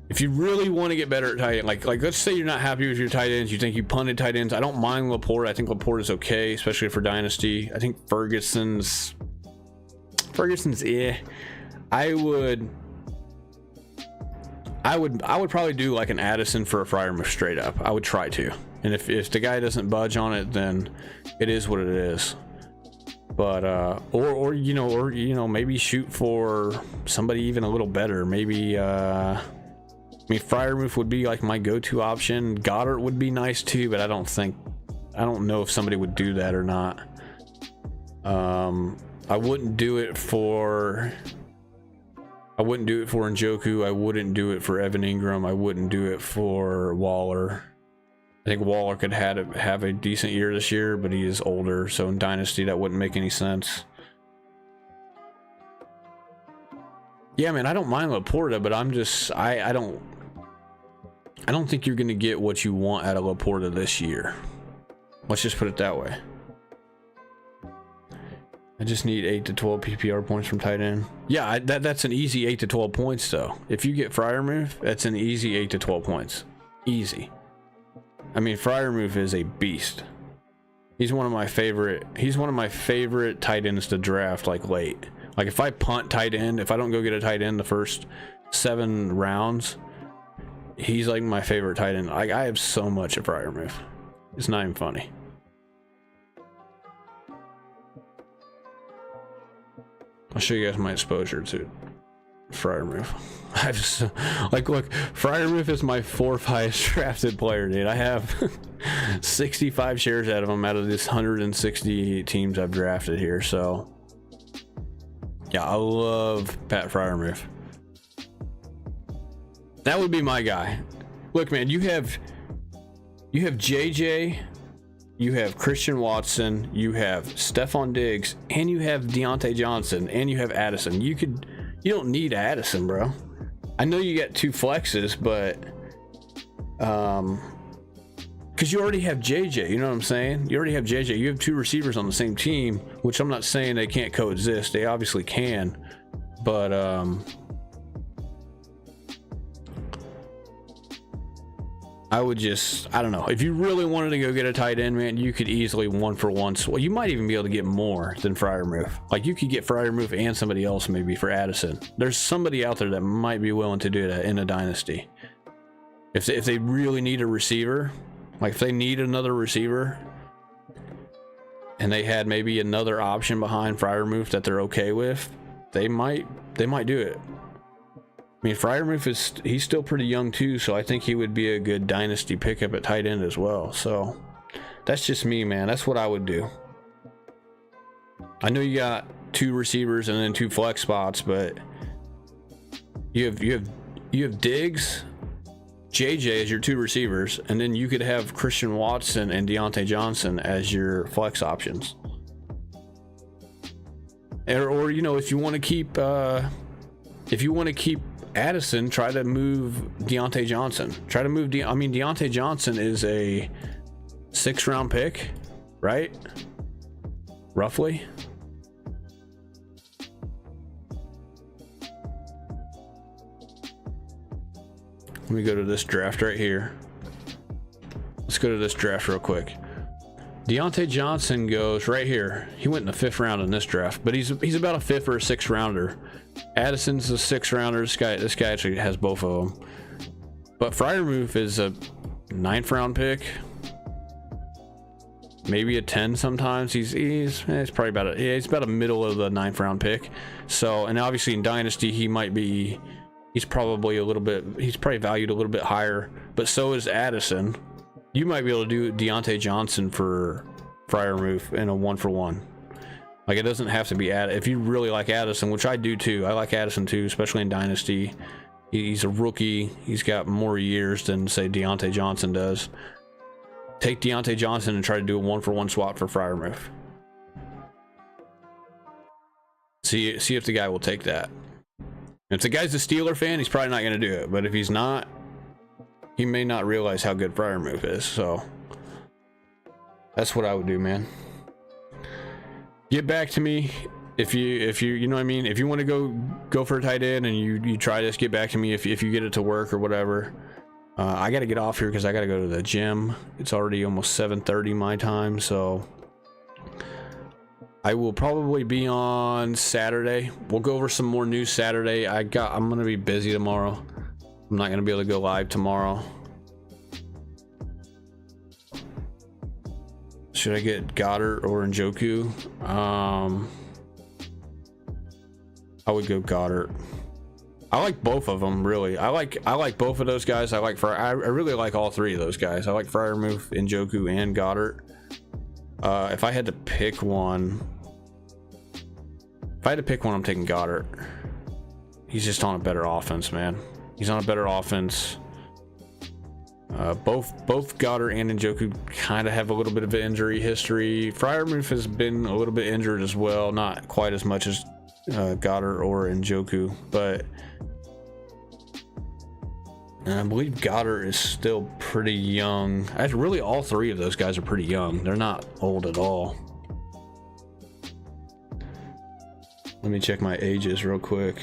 If you really want to get better at tight end, like let's say you're not happy with your tight ends, you think you punted tight ends. I don't mind Laporte. I think Laporte is okay, especially for dynasty. I think Ferguson's I would probably do like an Addison for a Freiermuth straight up. I would try to. And if the guy doesn't budge on it, then it is what it is. But or you know, maybe shoot for somebody even a little better. Maybe I mean, Freiermuth would be like my go-to option. Goddard would be nice too, but I don't know if somebody would do that or not. I wouldn't do it for Njoku. I wouldn't do it for Evan Ingram. I wouldn't do it for Waller. I think Waller could have a decent year this year, but he is older, so in dynasty that wouldn't make any sense. Yeah, man, I don't mind Laporta, but I'm just I don't think you're gonna get what you want out of Laporta this year. Let's just put it that way. I just need 8 to 12 PPR points from tight end. Yeah, that's an easy 8 to 12 points though. If you get Freiermuth, that's an easy 8 to 12 points. Easy. I mean, Freiermuth is a beast. He's one of my favorite tight ends to draft like late. Like if I punt tight end, if I don't go get a tight end the first 7 rounds, he's like my favorite tight end. Like I have so much of Freiermuth. It's not even funny. I'll show you guys my exposure to Freiermuth. I just like, look, Freiermuth is my 4th highest drafted player, dude. I have 65 shares out of him out of this 160 teams I've drafted here. So yeah, I love Pat Freiermuth. That would be my guy. Look, man, you have JJ, you have Christian Watson, you have Stephon Diggs, and you have Deontay Johnson, and you have Addison. You don't need Addison, bro. I know you got 2 flexes, but because you already have JJ, you know what I'm saying? You already have JJ. You have 2 receivers on the same team, which I'm not saying they can't coexist. They obviously can, but I would just, I don't know. If you really wanted to go get a tight end, man, you could easily 1-for-1. Well, you might even be able to get more than Freiermuth. Like you could get Freiermuth and somebody else maybe for Addison. There's somebody out there that might be willing to do that in a dynasty. If they really need a receiver, like if they need another receiver and they had maybe another option behind Freiermuth that they're okay with, they might do it. I mean, Freiermuth he's still pretty young too, so I think he would be a good dynasty pickup at tight end as well. So that's just me, man. That's what I would do. I know you got 2 receivers and then 2 flex spots, but you have Diggs, JJ as your 2 receivers, and then you could have Christian Watson and Deontay Johnson as your flex options. Or you know, if you want to keep Addison, try to move Deontay Johnson. I mean, Deontay Johnson is a 6th round pick, right? Roughly. Let me go to this draft right here. Let's go to this draft real quick. Deontay Johnson goes right here. He went in the 5th round in this draft, but he's about a 5th or a 6th rounder. Addison's a 6th rounder. This guy actually has both of them. But Freiermuth is a 9th round pick, maybe a 10 sometimes. He's probably about he's about a middle of the 9th round pick. So, and obviously in Dynasty he's probably valued a little bit higher, but so is Addison. You might be able to do Deontay Johnson for Freiermuth in a 1-for-1. Like it doesn't have to be if you really like Addison, which I do too. I like Addison too, especially in Dynasty. He's a rookie. He's got more years than say Deontay Johnson does. Take Deontay Johnson and try to do a 1-for-1 swap for Freiermuth. See if the guy will take that. If the guy's a Steeler fan, he's probably not going to do it. But if he's not, he may not realize how good Freiermuth is. So that's what I would do, man. Get back to me if you know what I mean. If you want to go for a tight end and you try this, get back to me if you get it to work or whatever. I got to get off here because I got to go to the gym. It's already almost 7:30 my time, so I will probably be on Saturday. We'll go over some more news Saturday. I'm gonna be busy tomorrow. I'm not gonna be able to go live tomorrow. Should I get Goddard or Njoku? I would go Goddard. I like both of them, really. I like both of those guys. I really like all 3 of those guys. I like Freiermuth, Njoku, and Goddard. If I had to pick one, I'm taking Goddard. He's just on a better offense, man. He's on a better offense. Both Goddard and Njoku kind of have a little bit of an injury history. Freiermuth has been a little bit injured as well, not quite as much as Goddard or Njoku, but I believe Goddard is still pretty young. Really, all 3 of those guys are pretty young. They're not old at all. Let me check my ages real quick.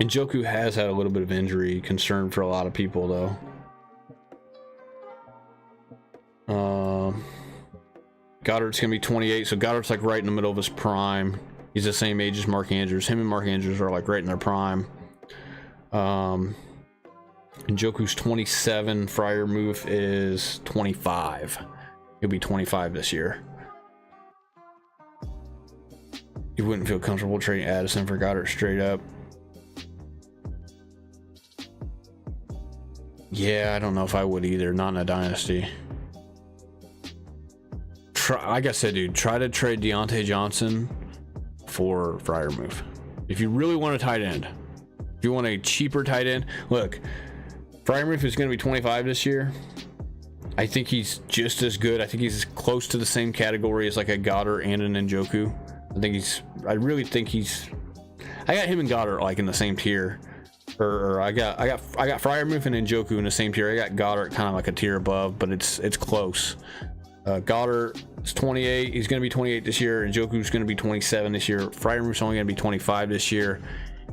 And Njoku has had a little bit of injury concern for a lot of people, though. Goddard's gonna be 28, so Goddard's like right in the middle of his prime. He's the same age as Mark Andrews. Him and Mark Andrews are like right in their prime. Njoku's 27. Freiermuth is 25. He'll be 25 this year. You wouldn't feel comfortable trading Addison for Goddard straight up. Yeah, I don't know if I would either. Not in a dynasty. Like I said, dude, try to trade Deontay Johnson for Freiermuth. If you really want a tight end, if you want a cheaper tight end, look, Freiermuth is going to be 25 this year. I think he's just as good. I think he's close to the same category as like a Goddard and an Njoku. I really think I got him and Goddard like in the same tier. Or I got Freiermuth and Njoku in the same tier. I got Goddard kind of like a tier above, but it's close. Goddard is 28. He's going to be 28 this year. Njoku's going to be 27 this year. Freiermuth's only going to be 25 this year.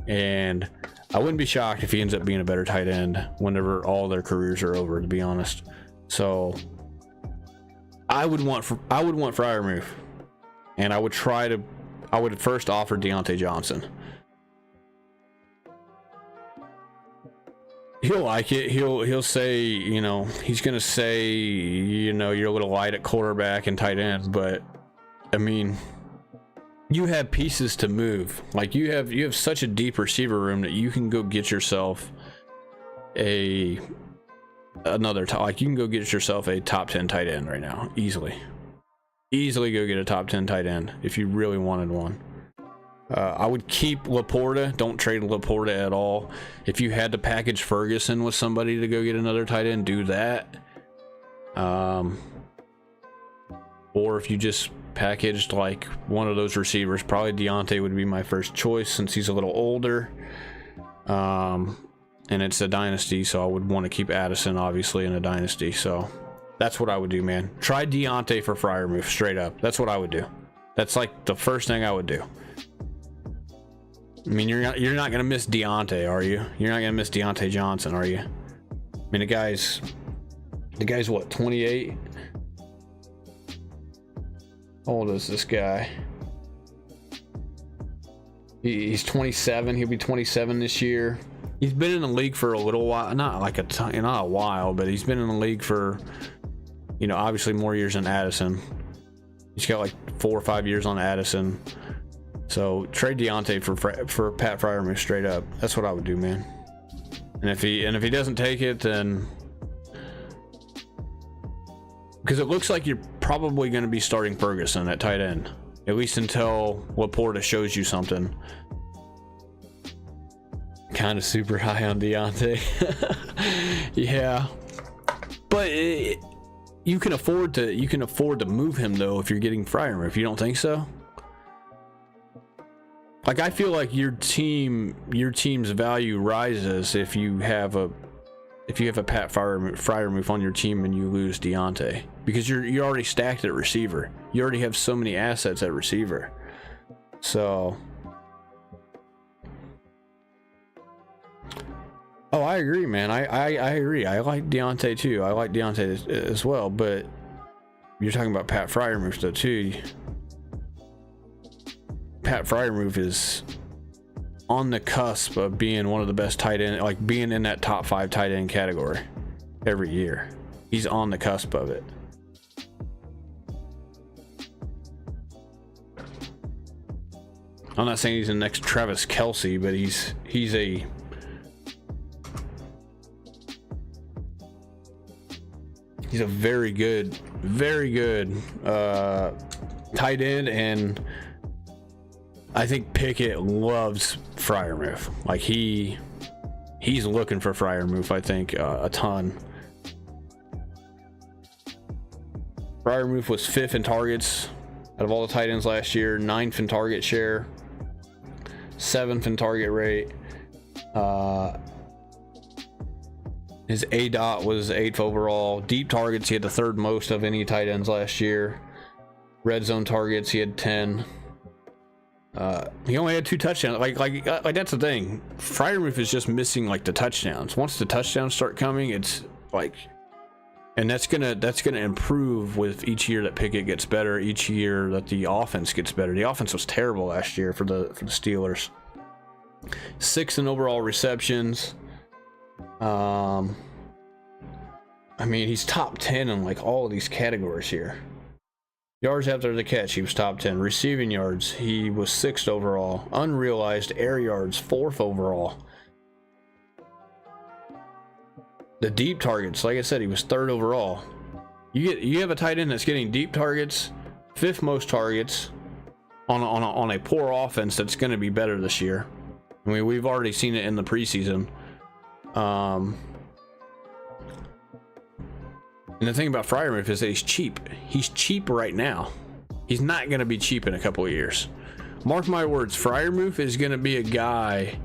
And I wouldn't be shocked if he ends up being a better tight end whenever all their careers are over, to be honest. So I would want Freiermuth, and I would first offer Deontay Johnson. He'll like it. He'll say, you know, he's gonna say, you know, you're a little light at quarterback and tight end, but I mean, you have pieces to move. Like you have such a deep receiver room that you can go get yourself like you can go get yourself a top 10 tight end right now, easily go get a top 10 tight end if you really wanted one. I would keep Laporta. Don't trade Laporta at all. If you had to package Ferguson with somebody to go get another tight end, do that. Or if you just packaged like one of those receivers, probably Deontay would be my first choice since he's a little older. And it's a dynasty, so I would want to keep Addison obviously in a dynasty. So that's what I would do, man. Try Deontay for Freiermuth straight up. That's what I would do. That's like the first thing I would do. I mean, you're not gonna miss Deontay, are you? You're not gonna miss Deontay Johnson, are you? I mean, the guy's what, 28? How old is this guy? He's 27. He'll be 27 this year. He's been in the league for a little while, not a while, but he's been in the league for, you know, obviously more years than Addison. He's got like 4 or 5 years on Addison. So trade Deontay for Pat Freiermuth straight up. That's what I would do, man. And if he doesn't take it, then because it looks like you're probably going to be starting Ferguson at tight end, at least until Laporta shows you something. Kind of super high on Deontay. Yeah, but you can afford to move him though if you're getting Freiermuth. You don't think so? Like, I feel like your team's value rises if you have a Pat Freiermuth on your team and you lose Deontay, because you're already stacked at receiver. You already have so many assets at receiver. So, oh, I agree, man. I agree. I like Deontay too. I like Deontay as well, but you're talking about Pat Freiermuth though too. Pat Freiermuth is on the cusp of being one of the best tight end, like being in that top 5 tight end category every year. He's on the cusp of it. I'm not saying he's the next Travis Kelce, but he's a very good tight end, and I think Pickett loves Freiermuth. Like he's looking for Freiermuth, I think, a ton. Freiermuth was 5th in targets out of all the tight ends last year, 9th in target share, 7th in target rate. His ADOT was 8th overall. Deep targets, he had the 3rd most of any tight ends last year. Red zone targets, he had 10. He only had 2 touchdowns. Like that's the thing. Freiermuth is just missing like the touchdowns. Once the touchdowns start coming, it's like, and that's gonna improve with each year that Pickett gets better. Each year that the offense gets better. The offense was terrible last year for the Steelers. 6th in overall receptions. I mean, he's top 10 in like all of these categories here. Yards after the catch, he was top 10. Receiving yards, he was 6th overall. Unrealized air yards, 4th overall. The deep targets, like I said, he was 3rd overall. You have a tight end that's getting deep targets, 5th most targets on a poor offense that's going to be better this year. I mean, we've already seen it in the preseason. And the thing about Freiermuth is that he's cheap. He's cheap right now. He's not going to be cheap in a couple of years. Mark my words, Freiermuth is going to be a guy.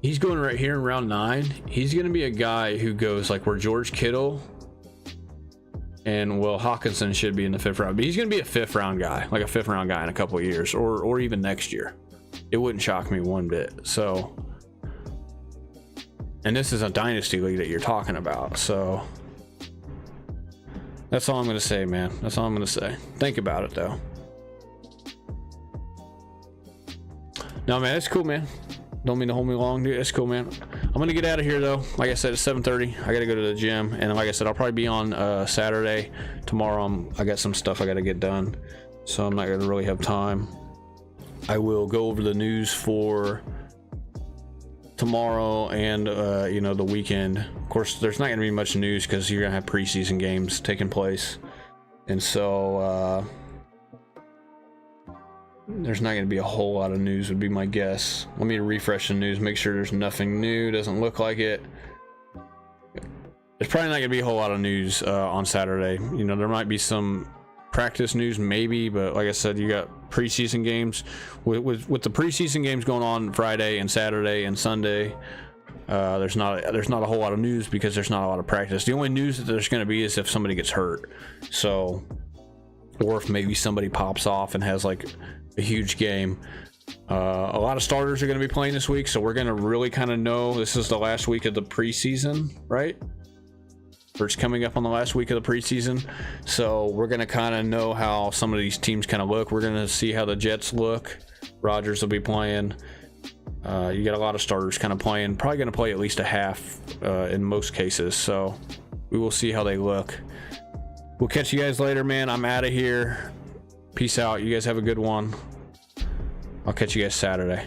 He's going right here in round 9. He's going to be a guy who goes like where George Kittle and Will Hawkinson should be in the 5th round. But he's going to be a 5th round guy, like a 5th round guy in a couple of years, or even next year. It wouldn't shock me one bit. So, and this is a dynasty league that you're talking about. So that's all I'm going to say, man. That's all I'm going to say. Think about it, though. No, man, it's cool, man. Don't mean to hold me long, dude. It's cool, man. I'm going to get out of here, though. Like I said, it's 7:30. I got to go to the gym. And like I said, I'll probably be on Saturday. Tomorrow, I got some stuff I got to get done. So I'm not going to really have time. I will go over the news for tomorrow and the weekend. Of course, there's not going to be much news because you're going to have preseason games taking place, and so there's not going to be a whole lot of news, would be my guess. Let me refresh the news, make sure there's nothing new. Doesn't look like it. There's probably not going to be a whole lot of news on Saturday. There might be some practice news maybe, but like I said, you got preseason games with the preseason games going on Friday and Saturday and Sunday. There's not a whole lot of news because there's not a lot of practice. The only news that there's going to be is if somebody gets hurt, so, or if maybe somebody pops off and has like a huge game. A lot of starters are going to be playing this week, so we're going to really kind of know. This is the last week of the preseason, right? It's coming up on the last week of the preseason, so we're going to kind of know how some of these teams kind of look. We're going to see how the Jets look. Rodgers will be playing. You got a lot of starters kind of playing, probably going to play at least a half in most cases, so we will see how they look. We'll catch you guys later, man. I'm out of here. Peace out. You guys have a good one. I'll catch you guys Saturday.